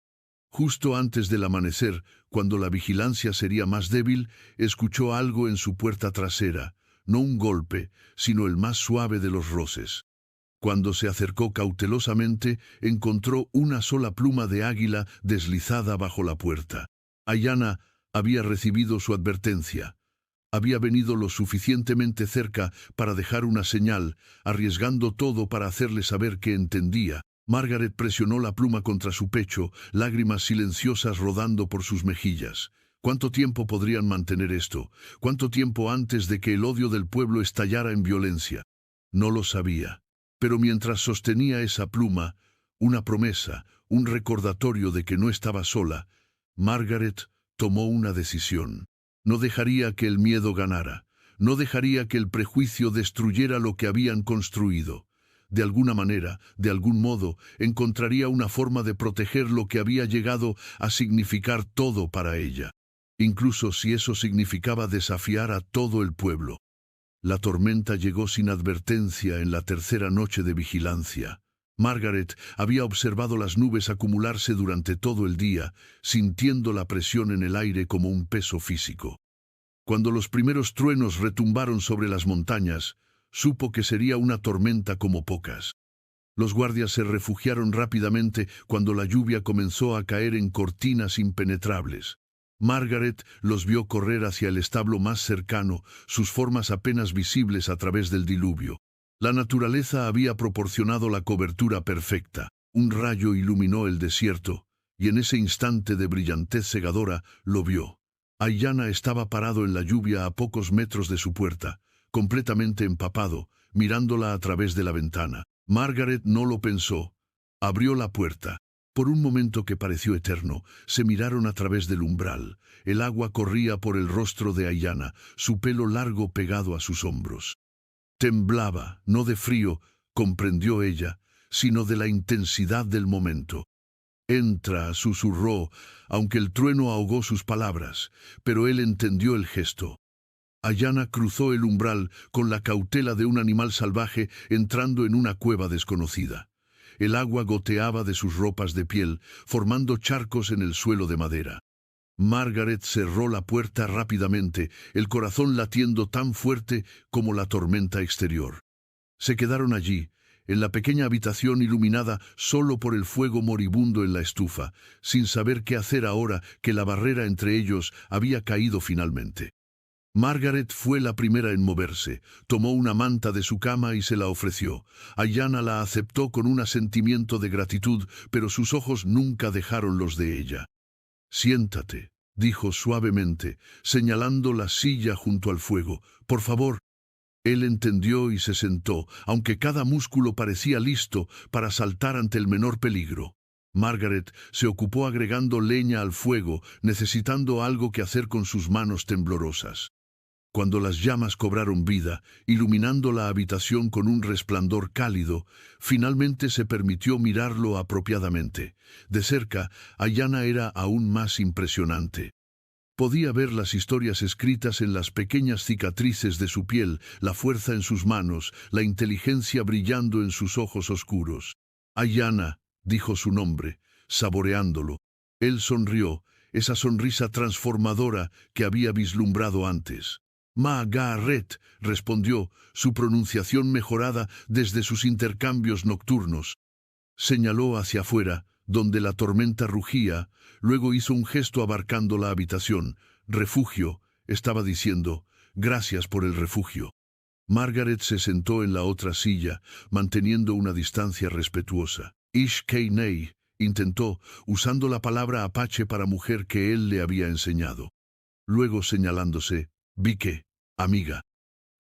Speaker 1: Justo antes del amanecer, cuando la vigilancia sería más débil, escuchó algo en su puerta trasera. No un golpe, sino el más suave de los roces. Cuando se acercó cautelosamente, encontró una sola pluma de águila deslizada bajo la puerta. Aiyana había recibido su advertencia. Había venido lo suficientemente cerca para dejar una señal, arriesgando todo para hacerle saber que entendía. Margaret presionó la pluma contra su pecho, lágrimas silenciosas rodando por sus mejillas. ¿Cuánto tiempo podrían mantener esto? ¿Cuánto tiempo antes de que el odio del pueblo estallara en violencia? No lo sabía. Pero mientras sostenía esa pluma, una promesa, un recordatorio de que no estaba sola, Margaret tomó una decisión. No dejaría que el miedo ganara. No dejaría que el prejuicio destruyera lo que habían construido. De alguna manera, de algún modo, encontraría una forma de proteger lo que había llegado a significar todo para ella. Incluso si eso significaba desafiar a todo el pueblo. La tormenta llegó sin advertencia en la tercera noche de vigilancia. Margaret había observado las nubes acumularse durante todo el día, sintiendo la presión en el aire como un peso físico. Cuando los primeros truenos retumbaron sobre las montañas, supo que sería una tormenta como pocas. Los guardias se refugiaron rápidamente cuando la lluvia comenzó a caer en cortinas impenetrables. Margaret los vio correr hacia el establo más cercano, sus formas apenas visibles a través del diluvio. La naturaleza había proporcionado la cobertura perfecta. Un rayo iluminó el desierto, y en ese instante de brillantez cegadora lo vio. Aiyana estaba parado en la lluvia a pocos metros de su puerta, completamente empapado, mirándola a través de la ventana. Margaret no lo pensó. Abrió la puerta. Por un momento que pareció eterno, se miraron a través del umbral. El agua corría por el rostro de Ayanna, su pelo largo pegado a sus hombros. Temblaba, no de frío, comprendió ella, sino de la intensidad del momento. Entra, susurró, aunque el trueno ahogó sus palabras, pero él entendió el gesto. Ayanna cruzó el umbral con la cautela de un animal salvaje entrando en una cueva desconocida. El agua goteaba de sus ropas de piel, formando charcos en el suelo de madera. Margaret cerró la puerta rápidamente, el corazón latiendo tan fuerte como la tormenta exterior. Se quedaron allí, en la pequeña habitación iluminada solo por el fuego moribundo en la estufa, sin saber qué hacer ahora que la barrera entre ellos había caído finalmente. Margaret fue la primera en moverse, tomó una manta de su cama y se la ofreció. Ayanna la aceptó con un asentimiento de gratitud, pero sus ojos nunca dejaron los de ella. «Siéntate», dijo suavemente, señalando la silla junto al fuego. «Por favor». Él entendió y se sentó, aunque cada músculo parecía listo para saltar ante el menor peligro. Margaret se ocupó agregando leña al fuego, necesitando algo que hacer con sus manos temblorosas. Cuando las llamas cobraron vida, iluminando la habitación con un resplandor cálido, finalmente se permitió mirarlo apropiadamente. De cerca, Ayanna era aún más impresionante. Podía ver las historias escritas en las pequeñas cicatrices de su piel, la fuerza en sus manos, la inteligencia brillando en sus ojos oscuros. «Ayanna», dijo su nombre, saboreándolo. Él sonrió, esa sonrisa transformadora que había vislumbrado antes. «Margaret», respondió, su pronunciación mejorada desde sus intercambios nocturnos. Señaló hacia afuera, donde la tormenta rugía, luego hizo un gesto abarcando la habitación. «Refugio», estaba diciendo, «gracias por el refugio». Margaret se sentó en la otra silla, manteniendo una distancia respetuosa. «Ishkeinei», intentó, usando la palabra apache para mujer que él le había enseñado. Luego señalándose, «Bike, amiga».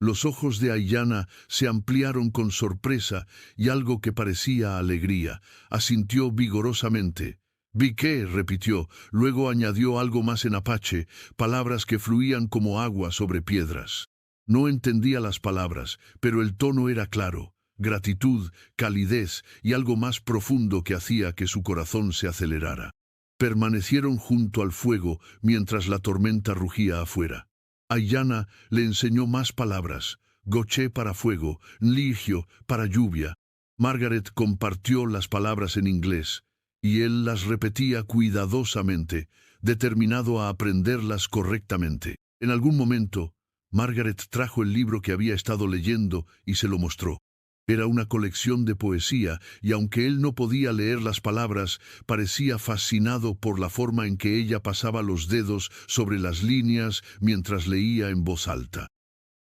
Speaker 1: Los ojos de Ayanna se ampliaron con sorpresa y algo que parecía alegría. Asintió vigorosamente. «Bike», repitió, luego añadió algo más en apache, palabras que fluían como agua sobre piedras. No entendía las palabras, pero el tono era claro. Gratitud, calidez y algo más profundo que hacía que su corazón se acelerara. Permanecieron junto al fuego mientras la tormenta rugía afuera. Ayanna le enseñó más palabras, goché para fuego, nligio para lluvia. Margaret compartió las palabras en inglés, y él las repetía cuidadosamente, determinado a aprenderlas correctamente. En algún momento, Margaret trajo el libro que había estado leyendo y se lo mostró. Era una colección de poesía, y aunque él no podía leer las palabras, parecía fascinado por la forma en que ella pasaba los dedos sobre las líneas mientras leía en voz alta.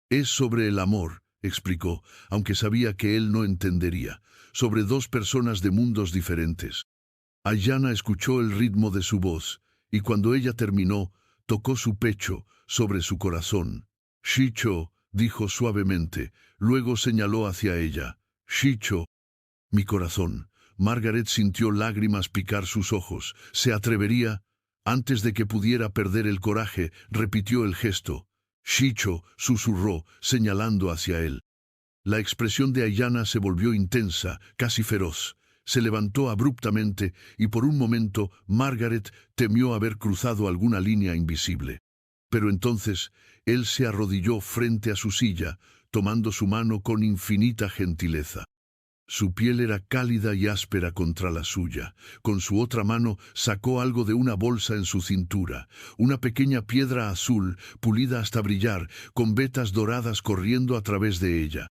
Speaker 1: «Es sobre el amor», explicó, aunque sabía que él no entendería, «sobre dos personas de mundos diferentes». Ayanna escuchó el ritmo de su voz, y cuando ella terminó, tocó su pecho, sobre su corazón. «Shicho», dijo suavemente, luego señaló hacia ella. «Shicho». «Mi corazón». Margaret sintió lágrimas picar sus ojos. ¿Se atrevería? Antes de que pudiera perder el coraje, repitió el gesto. «Shicho», susurró, señalando hacia él. La expresión de Ayanna se volvió intensa, casi feroz. Se levantó abruptamente y por un momento Margaret temió haber cruzado alguna línea invisible. Pero entonces él se arrodilló frente a su silla, tomando su mano con infinita gentileza. Su piel era cálida y áspera contra la suya. Con su otra mano sacó algo de una bolsa en su cintura, una pequeña piedra azul, pulida hasta brillar, con vetas doradas corriendo a través de ella.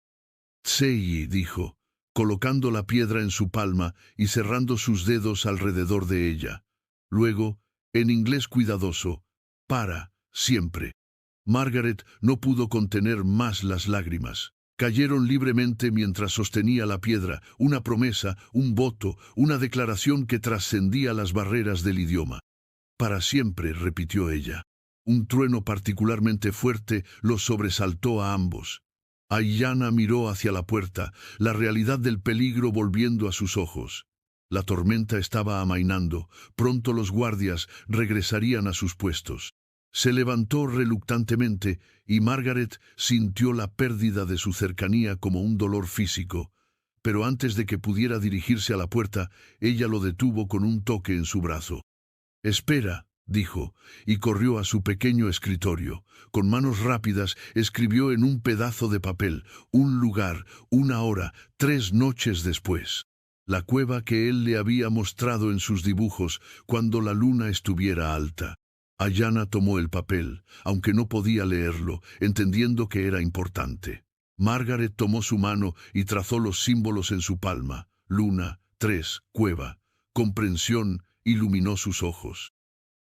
Speaker 1: «Tsei», dijo, colocando la piedra en su palma y cerrando sus dedos alrededor de ella. Luego, en inglés cuidadoso, «para, siempre». Margaret no pudo contener más las lágrimas. Cayeron libremente mientras sostenía la piedra, una promesa, un voto, una declaración que trascendía las barreras del idioma. «Para siempre», repitió ella. Un trueno particularmente fuerte los sobresaltó a ambos. Ayanna miró hacia la puerta, la realidad del peligro volviendo a sus ojos. La tormenta estaba amainando, pronto los guardias regresarían a sus puestos. Se levantó reluctantemente y Margaret sintió la pérdida de su cercanía como un dolor físico. Pero antes de que pudiera dirigirse a la puerta, ella lo detuvo con un toque en su brazo. «Espera», dijo, y corrió a su pequeño escritorio. Con manos rápidas escribió en un pedazo de papel, un lugar, una hora, 3 noches después. La cueva que él le había mostrado en sus dibujos cuando la luna estuviera alta. Ayanna tomó el papel, aunque no podía leerlo, entendiendo que era importante. Margaret tomó su mano y trazó los símbolos en su palma. Luna, 3, cueva. Comprensión iluminó sus ojos.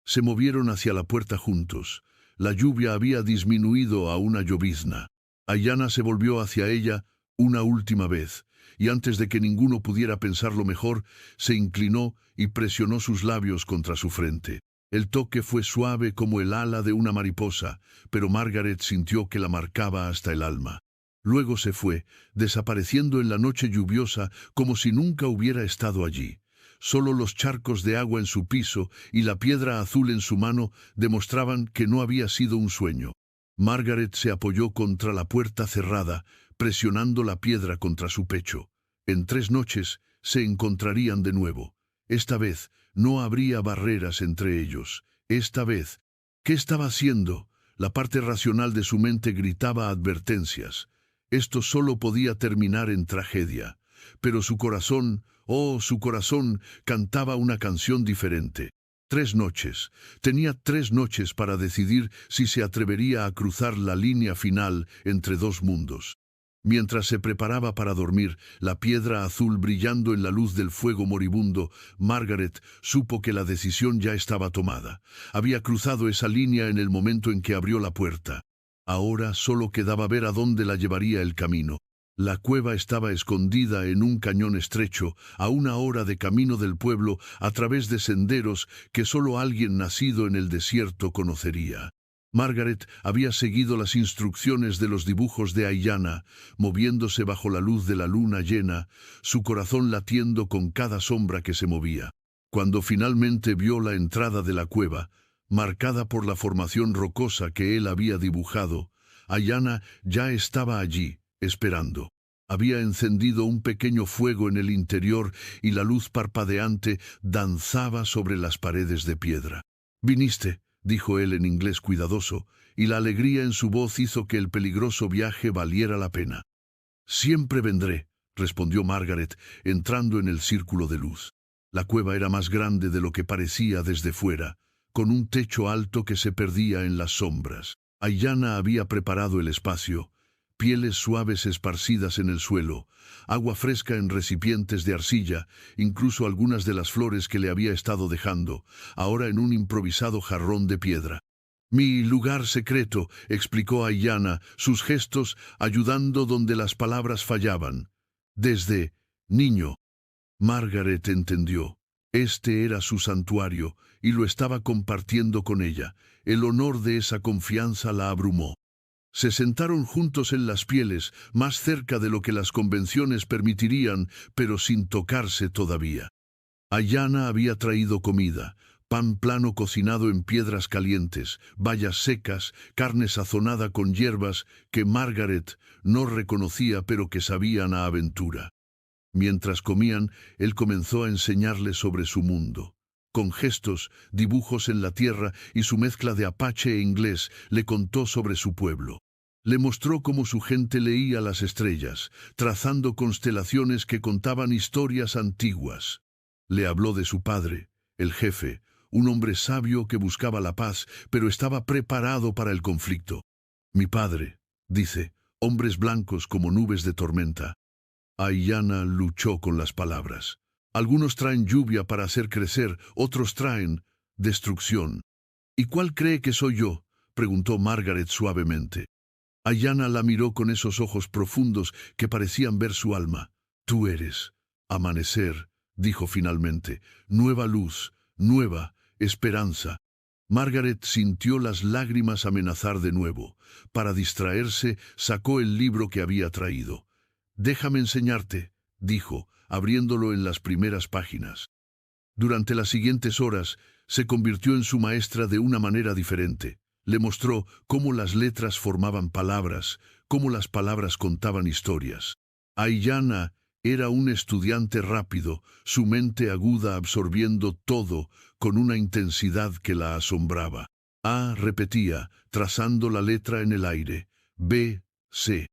Speaker 1: Se movieron hacia la puerta juntos. La lluvia había disminuido a una llovizna. Ayanna se volvió hacia ella una última vez, y antes de que ninguno pudiera pensarlo mejor, se inclinó y presionó sus labios contra su frente. El toque fue suave como el ala de una mariposa, pero Margaret sintió que la marcaba hasta el alma. Luego se fue, desapareciendo en la noche lluviosa como si nunca hubiera estado allí. Solo los charcos de agua en su piso y la piedra azul en su mano demostraban que no había sido un sueño. Margaret se apoyó contra la puerta cerrada, presionando la piedra contra su pecho. En 3 noches se encontrarían de nuevo. Esta vez no habría barreras entre ellos. Esta vez, ¿qué estaba haciendo? La parte racional de su mente gritaba advertencias. Esto solo podía terminar en tragedia. Pero su corazón, su corazón, cantaba una canción diferente. 3 noches. Tenía 3 noches para decidir si se atrevería a cruzar la línea final entre 2 mundos. Mientras se preparaba para dormir, la piedra azul brillando en la luz del fuego moribundo, Margaret supo que la decisión ya estaba tomada. Había cruzado esa línea en el momento en que abrió la puerta. Ahora solo quedaba ver a dónde la llevaría el camino. La cueva estaba escondida en un cañón estrecho, a 1 hora de camino del pueblo, a través de senderos que solo alguien nacido en el desierto conocería. Margaret había seguido las instrucciones de los dibujos de Ayanna, moviéndose bajo la luz de la luna llena, su corazón latiendo con cada sombra que se movía. Cuando finalmente vio la entrada de la cueva, marcada por la formación rocosa que él había dibujado, Ayanna ya estaba allí, esperando. Había encendido un pequeño fuego en el interior y la luz parpadeante danzaba sobre las paredes de piedra. «Viniste», dijo él en inglés cuidadoso, y la alegría en su voz hizo que el peligroso viaje valiera la pena. «Siempre vendré», respondió Margaret, entrando en el círculo de luz. La cueva era más grande de lo que parecía desde fuera, con un techo alto que se perdía en las sombras. Ayanna había preparado el espacio, pieles suaves esparcidas en el suelo, agua fresca en recipientes de arcilla, incluso algunas de las flores que le había estado dejando, ahora en un improvisado jarrón de piedra. «Mi lugar secreto», explicó Ayanna, sus gestos ayudando donde las palabras fallaban. «Desde niño». Margaret entendió. Este era su santuario, y lo estaba compartiendo con ella. El honor de esa confianza la abrumó. Se sentaron juntos en las pieles, más cerca de lo que las convenciones permitirían, pero sin tocarse todavía. Ayanna había traído comida, pan plano cocinado en piedras calientes, bayas secas, carne sazonada con hierbas que Margaret no reconocía pero que sabían a aventura. Mientras comían, él comenzó a enseñarles sobre su mundo. Con gestos, dibujos en la tierra y su mezcla de apache e inglés, le contó sobre su pueblo. Le mostró cómo su gente leía las estrellas, trazando constelaciones que contaban historias antiguas. Le habló de su padre, el jefe, un hombre sabio que buscaba la paz, pero estaba preparado para el conflicto. «Mi padre», dice, «hombres blancos como nubes de tormenta». Ayanna luchó con las palabras. «Algunos traen lluvia para hacer crecer, otros traen destrucción». «¿Y cuál cree que soy yo?», preguntó Margaret suavemente. Ayanna la miró con esos ojos profundos que parecían ver su alma. «Tú eres amanecer», dijo finalmente, «nueva luz, nueva esperanza». Margaret sintió las lágrimas amenazar de nuevo. Para distraerse, sacó el libro que había traído. «Déjame enseñarte», dijo, abriéndolo en las primeras páginas. Durante las siguientes horas, se convirtió en su maestra de una manera diferente. Le mostró cómo las letras formaban palabras, cómo las palabras contaban historias. Aiyana era un estudiante rápido, su mente aguda absorbiendo todo con una intensidad que la asombraba. A repetía, trazando la letra en el aire. B, C.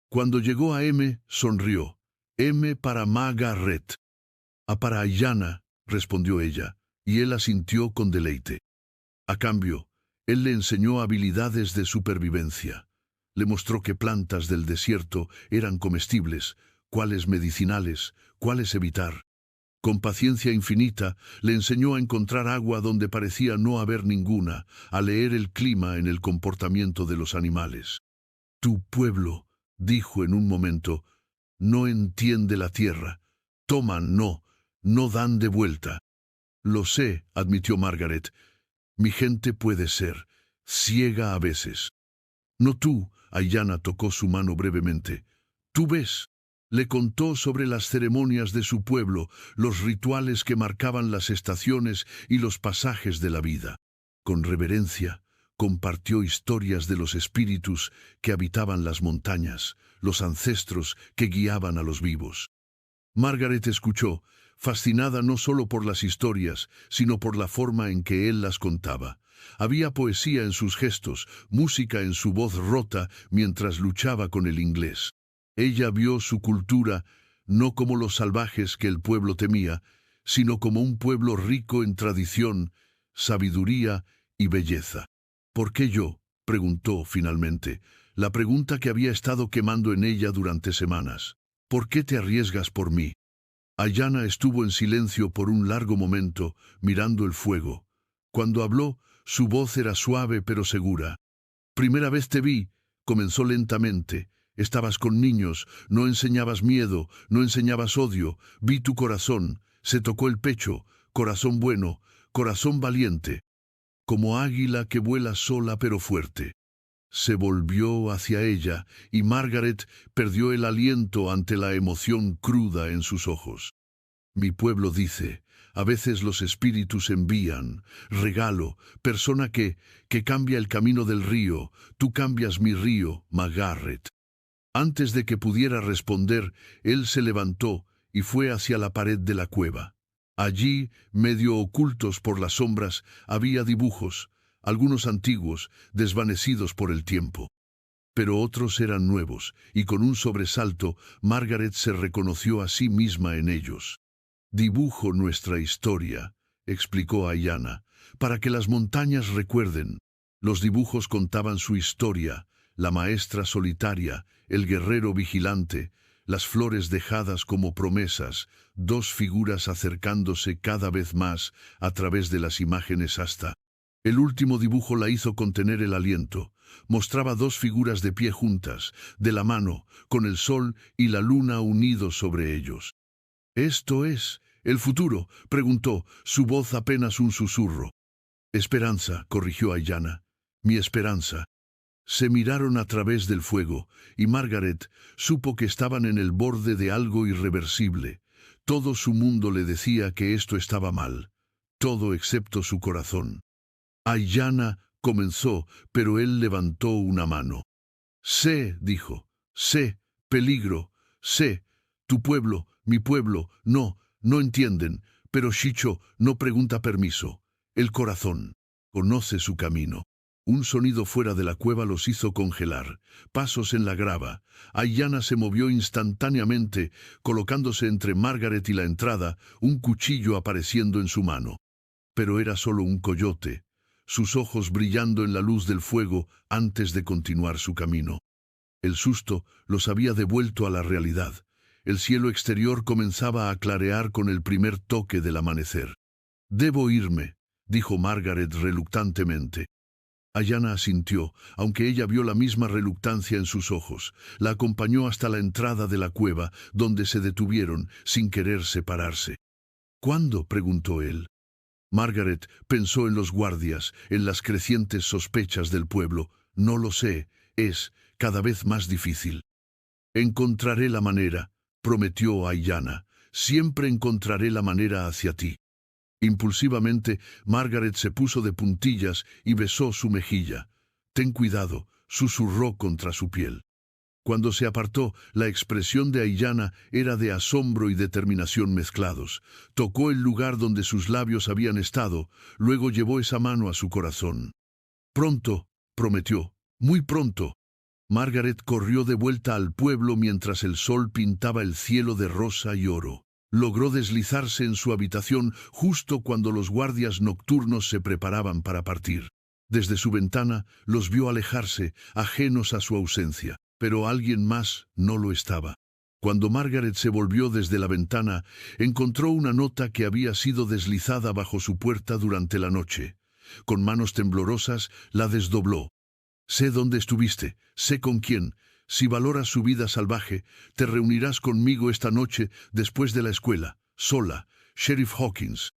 Speaker 1: Cuando llegó a M, sonrió. M para Margaret. A para Aiyana, respondió ella, y él asintió con deleite. A cambio, él le enseñó habilidades de supervivencia. Le mostró que plantas del desierto eran comestibles, cuáles medicinales, cuáles evitar. Con paciencia infinita, le enseñó a encontrar agua donde parecía no haber ninguna, a leer el clima en el comportamiento de los animales. Tu pueblo, dijo en un momento, no entiende la tierra. Toman, no dan de vuelta. Lo sé, admitió Margaret. Mi gente puede ser ciega a veces. No tú, Aiyana tocó su mano brevemente. Tú ves. Le contó sobre las ceremonias de su pueblo, los rituales que marcaban las estaciones y los pasajes de la vida. Con reverencia, compartió historias de los espíritus que habitaban las montañas, los ancestros que guiaban a los vivos. Margaret escuchó, fascinada no solo por las historias, sino por la forma en que él las contaba. Había poesía en sus gestos, música en su voz rota mientras luchaba con el inglés. Ella vio su cultura no como los salvajes que el pueblo temía, sino como un pueblo rico en tradición, sabiduría y belleza. ¿Por qué yo?, preguntó finalmente, la pregunta que había estado quemando en ella durante semanas. ¿Por qué te arriesgas por mí? Aiyana estuvo en silencio por un largo momento, mirando el fuego. Cuando habló, su voz era suave pero segura. Primera vez te vi, comenzó lentamente. Estabas con niños, no enseñabas miedo, no enseñabas odio. Vi tu corazón, se tocó el pecho, corazón bueno, corazón valiente. Como águila que vuela sola pero fuerte. Se volvió hacia ella y Margaret perdió el aliento ante la emoción cruda en sus ojos. Mi pueblo dice, a veces los espíritus envían, regalo, persona que cambia el camino del río, tú cambias mi río, Margaret. Antes de que pudiera responder, él se levantó y fue hacia la pared de la cueva. Allí, medio ocultos por las sombras, había dibujos, algunos antiguos, desvanecidos por el tiempo. Pero otros eran nuevos, y con un sobresalto, Margaret se reconoció a sí misma en ellos. Dibujo nuestra historia, explicó Aiyana, para que las montañas recuerden. Los dibujos contaban su historia, la maestra solitaria, el guerrero vigilante, las flores dejadas como promesas, dos figuras acercándose cada vez más a través de las imágenes hasta. El último dibujo la hizo contener el aliento. Mostraba dos figuras de pie juntas, de la mano, con el sol y la luna unidos sobre ellos. «¿Esto es el futuro?», preguntó, su voz apenas un susurro. «Esperanza», corrigió Aiyana. «Mi esperanza». Se miraron a través del fuego, y Margaret supo que estaban en el borde de algo irreversible. Todo su mundo le decía que esto estaba mal, todo excepto su corazón. Aiyana comenzó, pero él levantó una mano. «Sé», dijo, «sé, peligro, sé, tu pueblo, mi pueblo, no entienden, pero Shicho no pregunta permiso. El corazón conoce su camino». Un sonido fuera de la cueva los hizo congelar. Pasos en la grava. Aiyana se movió instantáneamente, colocándose entre Margaret y la entrada, un cuchillo apareciendo en su mano. Pero era solo un coyote, sus ojos brillando en la luz del fuego antes de continuar su camino. El susto los había devuelto a la realidad. El cielo exterior comenzaba a clarear con el primer toque del amanecer. «Debo irme», dijo Margaret reluctantemente. Aiyana asintió, aunque ella vio la misma reluctancia en sus ojos. La acompañó hasta la entrada de la cueva, donde se detuvieron, sin querer separarse. «¿Cuándo?», preguntó él. Margaret pensó en los guardias, en las crecientes sospechas del pueblo. «No lo sé, es cada vez más difícil». «Encontraré la manera», prometió Aiyana. siempre encontraré la manera hacia ti. Impulsivamente, Margaret se puso de puntillas y besó su mejilla. «Ten cuidado», susurró contra su piel. Cuando se apartó, la expresión de Aiyana era de asombro y determinación mezclados. Tocó el lugar donde sus labios habían estado, luego llevó esa mano a su corazón. «Pronto», prometió, «muy pronto». Margaret corrió de vuelta al pueblo mientras el sol pintaba el cielo de rosa y oro. Logró deslizarse en su habitación justo cuando los guardias nocturnos se preparaban para partir. Desde su ventana los vio alejarse, ajenos a su ausencia, pero alguien más no lo estaba. Cuando Margaret se volvió desde la ventana, encontró una nota que había sido deslizada bajo su puerta durante la noche. Con manos temblorosas la desdobló. «Sé dónde estuviste, sé con quién. Si valoras su vida salvaje, te reunirás conmigo esta noche después de la escuela, sola, Sheriff Hawkins».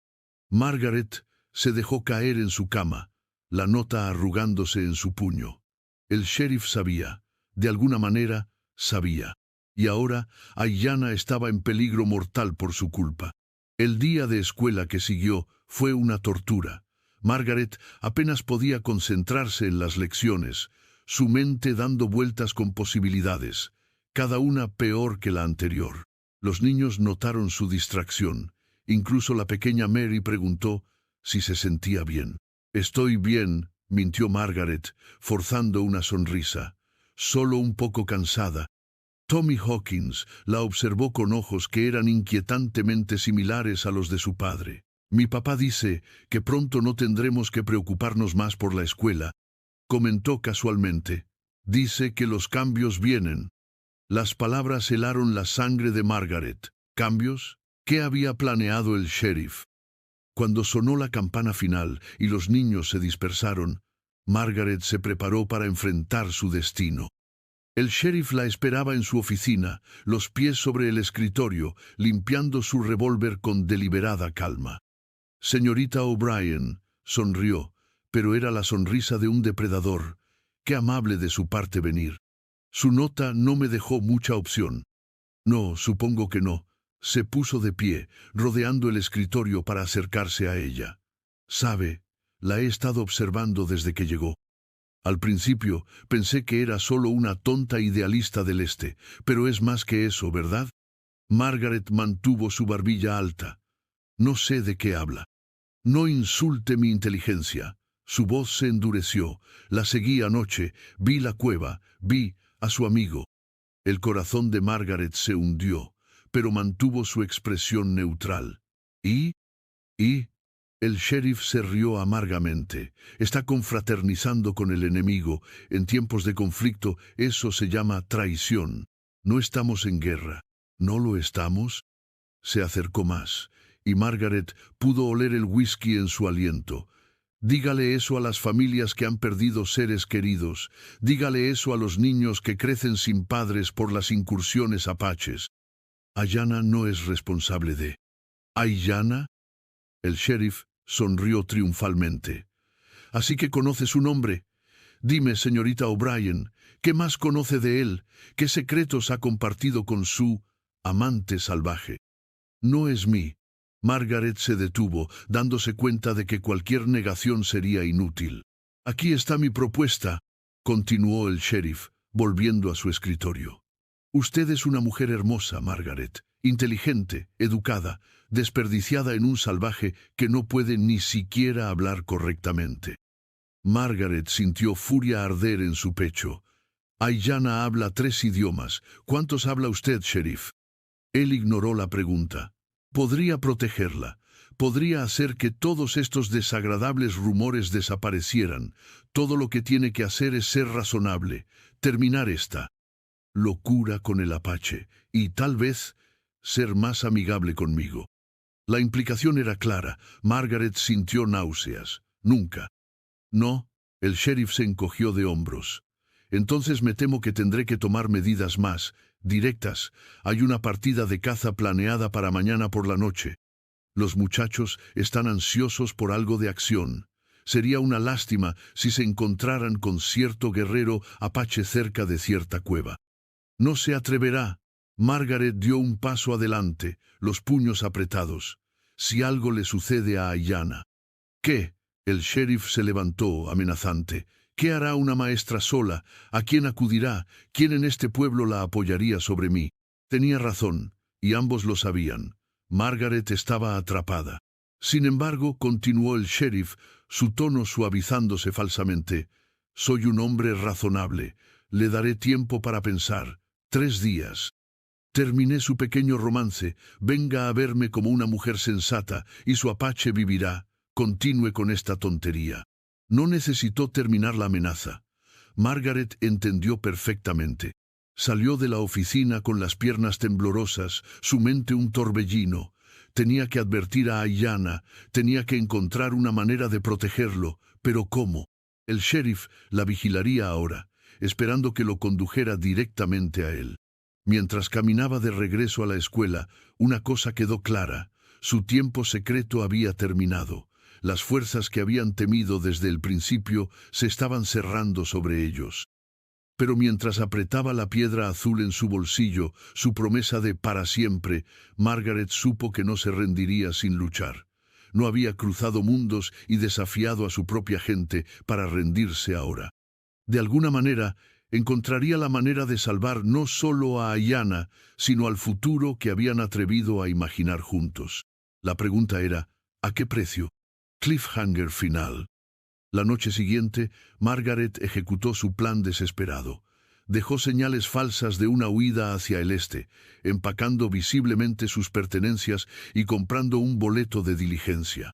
Speaker 1: Margaret se dejó caer en su cama, la nota arrugándose en su puño. El sheriff sabía, de alguna manera sabía. Y ahora Aiyana estaba en peligro mortal por su culpa. El día de escuela que siguió fue una tortura. Margaret apenas podía concentrarse en las lecciones, su mente dando vueltas con posibilidades, cada una peor que la anterior. Los niños notaron su distracción. Incluso la pequeña Mary preguntó si se sentía bien. «Estoy bien», mintió Margaret, forzando una sonrisa. «Solo un poco cansada». Tommy Hawkins la observó con ojos que eran inquietantemente similares a los de su padre. «Mi papá dice que pronto no tendremos que preocuparnos más por la escuela», comentó casualmente. «Dice que los cambios vienen». Las palabras helaron la sangre de Margaret. ¿Cambios? ¿Qué había planeado el sheriff? Cuando sonó la campana final y los niños se dispersaron, Margaret se preparó para enfrentar su destino. El sheriff la esperaba en su oficina, los pies sobre el escritorio, limpiando su revólver con deliberada calma. «Señorita O'Brien», sonrió, pero era la sonrisa de un depredador. «Qué amable de su parte venir. Su nota no me dejó mucha opción». «No, supongo que no». Se puso de pie, rodeando el escritorio para acercarse a ella. «Sabe, la he estado observando desde que llegó. Al principio pensé que era solo una tonta idealista del este, pero es más que eso, ¿verdad?» Margaret mantuvo su barbilla alta. «No sé de qué habla». «No insulte mi inteligencia». Su voz se endureció. «La seguí anoche, vi la cueva, vi a su amigo». El corazón de Margaret se hundió, pero mantuvo su expresión neutral. ¿Y? El sheriff se rió amargamente. «Está confraternizando con el enemigo. En tiempos de conflicto, eso se llama traición. No estamos en guerra». «¿No lo estamos?» Se acercó más, y Margaret pudo oler el whisky en su aliento. «Dígale eso a las familias que han perdido seres queridos. Dígale eso a los niños que crecen sin padres por las incursiones apaches. Aiyana no es responsable de». «¿Aiyana?» El sheriff sonrió triunfalmente. «Así que conoce su nombre. Dime, señorita O'Brien, ¿qué más conoce de él? ¿Qué secretos ha compartido con su amante salvaje?» «No es mí». Margaret se detuvo, dándose cuenta de que cualquier negación sería inútil. «Aquí está mi propuesta», continuó el sheriff, volviendo a su escritorio. «Usted es una mujer hermosa, Margaret, inteligente, educada, desperdiciada en un salvaje que no puede ni siquiera hablar correctamente». Margaret sintió furia arder en su pecho. «Aiyana habla 3 idiomas. ¿Cuántos habla usted, sheriff?» Él ignoró la pregunta. Podría protegerla. Podría hacer que todos estos desagradables rumores desaparecieran. Todo lo que tiene que hacer es ser razonable, terminar esta locura con el apache y, tal vez, ser más amigable conmigo. La implicación era clara. Margaret sintió náuseas. «Nunca». «No», el sheriff se encogió de hombros. «Entonces me temo que tendré que tomar medidas más directas. Hay una partida de caza planeada para mañana por la noche. Los muchachos están ansiosos por algo de acción. Sería una lástima si se encontraran con cierto guerrero apache cerca de cierta cueva». «No se atreverá». Margaret dio un paso adelante, los puños apretados. Si algo le sucede a Aiyana. ¿Qué? El sheriff se levantó, amenazante. ¿Qué hará una maestra sola? ¿A quién acudirá? ¿Quién en este pueblo la apoyaría sobre mí? Tenía razón, y ambos lo sabían. Margaret estaba atrapada. Sin embargo, continuó el sheriff, su tono suavizándose falsamente. Soy un hombre razonable. Le daré tiempo para pensar. 3 días. Terminé su pequeño romance. Venga a verme como una mujer sensata, y su apache vivirá. Continúe con esta tontería. No necesitó terminar la amenaza. Margaret entendió perfectamente. Salió de la oficina con las piernas temblorosas, su mente un torbellino. Tenía que advertir a Aiyana, tenía que encontrar una manera de protegerlo, pero ¿cómo? El sheriff la vigilaría ahora, esperando que lo condujera directamente a él. Mientras caminaba de regreso a la escuela, una cosa quedó clara: su tiempo secreto había terminado. Las fuerzas que habían temido desde el principio se estaban cerrando sobre ellos. Pero mientras apretaba la piedra azul en su bolsillo, su promesa de para siempre, Margaret supo que no se rendiría sin luchar. No había cruzado mundos y desafiado a su propia gente para rendirse ahora. De alguna manera, encontraría la manera de salvar no solo a Aiyana, sino al futuro que habían atrevido a imaginar juntos. La pregunta era, ¿a qué precio? Cliffhanger final. La noche siguiente, Margaret ejecutó su plan desesperado. Dejó señales falsas de una huida hacia el este, empacando visiblemente sus pertenencias y comprando un boleto de diligencia.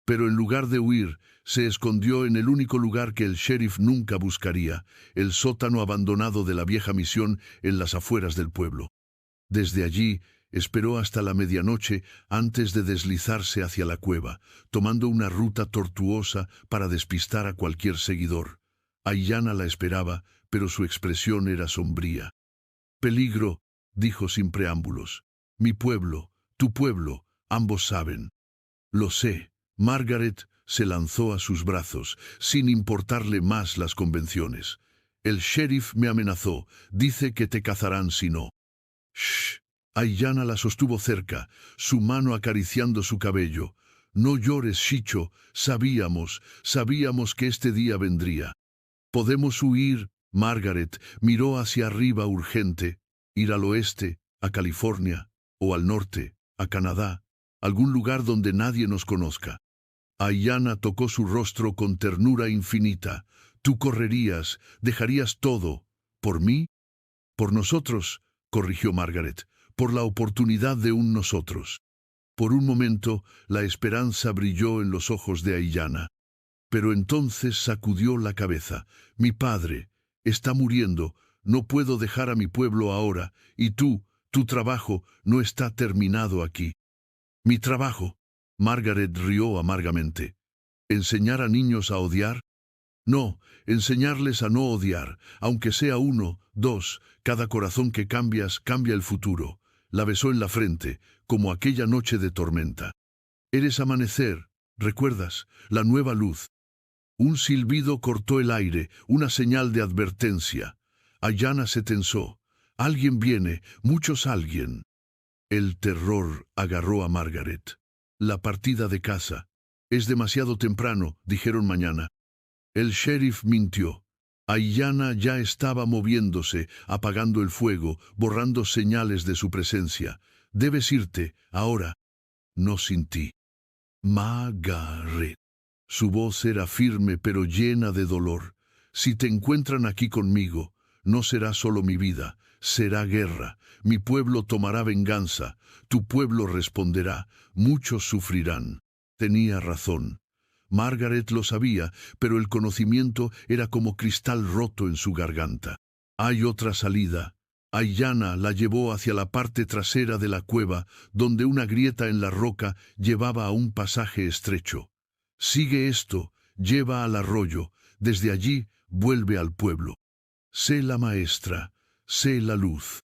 Speaker 1: Pero en lugar de huir, se escondió en el único lugar que el sheriff nunca buscaría, el sótano abandonado de la vieja misión en las afueras del pueblo. Desde allí, esperó hasta la medianoche antes de deslizarse hacia la cueva, tomando una ruta tortuosa para despistar a cualquier seguidor. Aiyana la esperaba, pero su expresión era sombría. «Peligro», dijo sin preámbulos. «Mi pueblo, tu pueblo, ambos saben». «Lo sé». Margaret se lanzó a sus brazos, sin importarle más las convenciones. «El sheriff me amenazó, dice que te cazarán si no». «Shh». Aiyana la sostuvo cerca, su mano acariciando su cabello. «No llores, Shicho, sabíamos que este día vendría». «Podemos huir». Margaret miró hacia arriba urgente. «Ir al oeste, a California, o al norte, a Canadá, algún lugar donde nadie nos conozca». Aiyana tocó su rostro con ternura infinita. «Tú correrías, dejarías todo. ¿Por mí?» «Por nosotros», corrigió Margaret. «Por la oportunidad de un nosotros». Por un momento, la esperanza brilló en los ojos de Aiyana. Pero entonces sacudió la cabeza. «Mi padre está muriendo. No puedo dejar a mi pueblo ahora. Y tú, tu trabajo no está terminado aquí». «¿Mi trabajo?». Margaret rió amargamente. «¿Enseñar a niños a odiar?». «No, enseñarles a no odiar, aunque sea 1, 2, cada corazón que cambias cambia el futuro». La besó en la frente, como aquella noche de tormenta. «Eres amanecer, ¿recuerdas? La nueva luz». Un silbido cortó el aire, una señal de advertencia. Aiyana se tensó. «Alguien viene, muchos alguien». El terror agarró a Margaret. «La partida de casa». «Es demasiado temprano», dijeron mañana. El sheriff mintió. Aiyana ya estaba moviéndose, apagando el fuego, borrando señales de su presencia. «Debes irte, ahora». «No sin ti». «Margaret». Su voz era firme pero llena de dolor. «Si te encuentran aquí conmigo, no será solo mi vida, será guerra. Mi pueblo tomará venganza, tu pueblo responderá, muchos sufrirán». Tenía razón. Margaret lo sabía, pero el conocimiento era como cristal roto en su garganta. «Hay otra salida». Aiyana la llevó hacia la parte trasera de la cueva, donde una grieta en la roca llevaba a un pasaje estrecho. «Sigue esto, lleva al arroyo, desde allí vuelve al pueblo. Sé la maestra, sé la luz.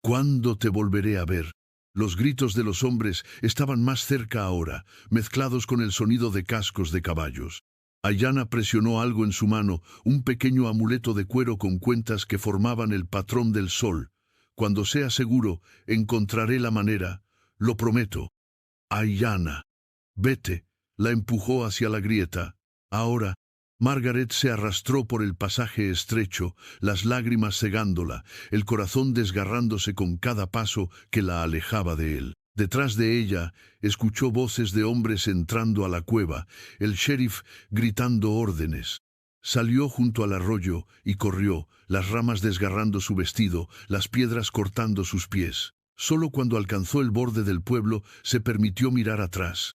Speaker 1: ¿Cuándo te volveré a ver?». Los gritos de los hombres estaban más cerca ahora, mezclados con el sonido de cascos de caballos. Aiyana presionó algo en su mano, un pequeño amuleto de cuero con cuentas que formaban el patrón del sol. Cuando sea seguro, encontraré la manera, lo prometo. Ayanna, vete, la empujó hacia la grieta. Ahora, Margaret se arrastró por el pasaje estrecho, las lágrimas cegándola, el corazón desgarrándose con cada paso que la alejaba de él. Detrás de ella, escuchó voces de hombres entrando a la cueva, el sheriff gritando órdenes. Salió junto al arroyo y corrió, las ramas desgarrando su vestido, las piedras cortando sus pies. Solo cuando alcanzó el borde del pueblo se permitió mirar atrás.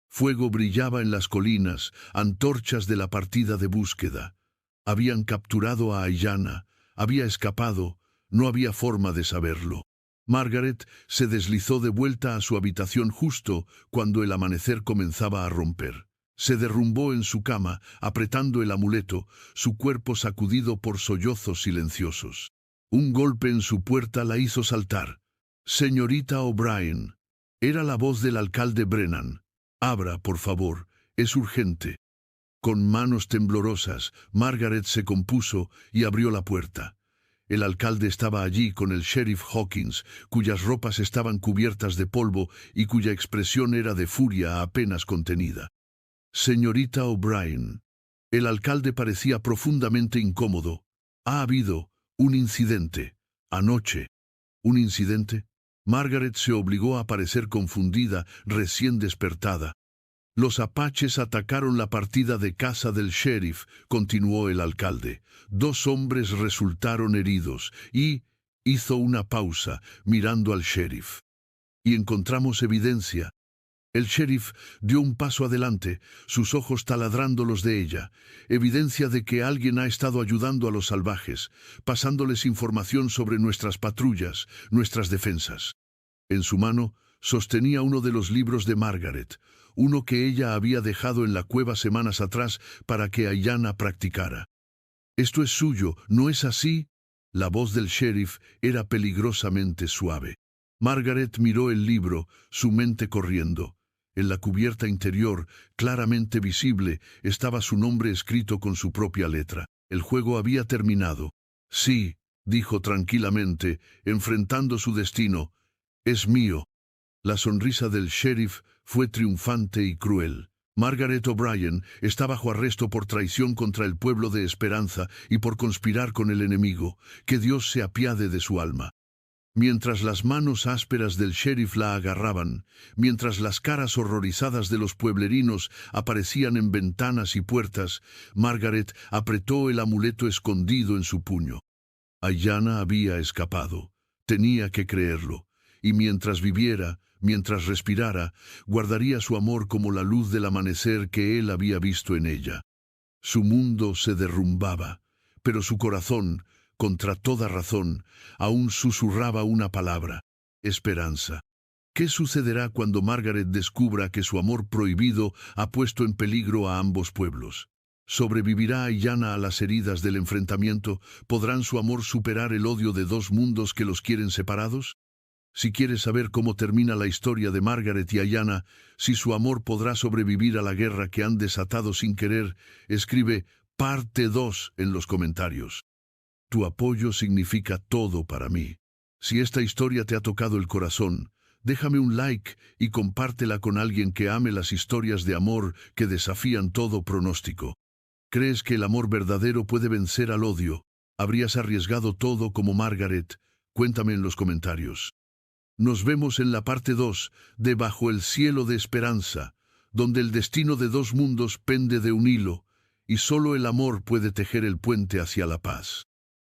Speaker 1: Fuego brillaba en las colinas, antorchas de la partida de búsqueda. Habían capturado a Ayanna, había escapado, no había forma de saberlo. Margaret se deslizó de vuelta a su habitación justo cuando el amanecer comenzaba a romper. Se derrumbó en su cama, apretando el amuleto, su cuerpo sacudido por sollozos silenciosos. Un golpe en su puerta la hizo saltar. «Señorita O'Brien». Era la voz del alcalde Brennan. «Abra, por favor, es urgente». Con manos temblorosas, Margaret se compuso y abrió la puerta. El alcalde estaba allí con el sheriff Hawkins, cuyas ropas estaban cubiertas de polvo y cuya expresión era de furia apenas contenida. «Señorita O'Brien». El alcalde parecía profundamente incómodo. «Ha habido un incidente. Anoche». «¿Un incidente?». Margaret se obligó a parecer confundida, recién despertada. «Los apaches atacaron la partida de caza del sheriff», continuó el alcalde. «2 hombres resultaron heridos y...» hizo una pausa, mirando al sheriff. «Y encontramos evidencia». El sheriff dio un paso adelante, sus ojos taladrando los de ella. «Evidencia de que alguien ha estado ayudando a los salvajes, pasándoles información sobre nuestras patrullas, nuestras defensas». En su mano sostenía uno de los libros de Margaret, uno que ella había dejado en la cueva semanas atrás para que Ayanna practicara. «Esto es suyo, ¿no es así?». La voz del sheriff era peligrosamente suave. Margaret miró el libro, su mente corriendo. En la cubierta interior, claramente visible, estaba su nombre escrito con su propia letra. El juego había terminado. «Sí», dijo tranquilamente, enfrentando su destino. «Es mío». La sonrisa del sheriff fue triunfante y cruel. Margaret O'Brien está bajo arresto por traición contra el pueblo de Esperanza y por conspirar con el enemigo. Que Dios se apiade de su alma. Mientras las manos ásperas del sheriff la agarraban, mientras las caras horrorizadas de los pueblerinos aparecían en ventanas y puertas, Margaret apretó el amuleto escondido en su puño. Ayanna había escapado. Tenía que creerlo. Y mientras viviera, mientras respirara, guardaría su amor como la luz del amanecer que él había visto en ella. Su mundo se derrumbaba, pero su corazón, contra toda razón, aún susurraba una palabra: esperanza. ¿Qué sucederá cuando Margaret descubra que su amor prohibido ha puesto en peligro a ambos pueblos? ¿Sobrevivirá Ayanna a las heridas del enfrentamiento? ¿Podrán su amor superar el odio de 2 mundos que los quieren separados? Si quieres saber cómo termina la historia de Margaret y Ayanna, si su amor podrá sobrevivir a la guerra que han desatado sin querer, escribe parte 2 en los comentarios. Tu apoyo significa todo para mí. Si esta historia te ha tocado el corazón, déjame un like y compártela con alguien que ame las historias de amor que desafían todo pronóstico. ¿Crees que el amor verdadero puede vencer al odio? ¿Habrías arriesgado todo como Margaret? Cuéntame en los comentarios. Nos vemos en la parte 2 de Bajo el cielo de esperanza, donde el destino de 2 mundos pende de un hilo, y solo el amor puede tejer el puente hacia la paz.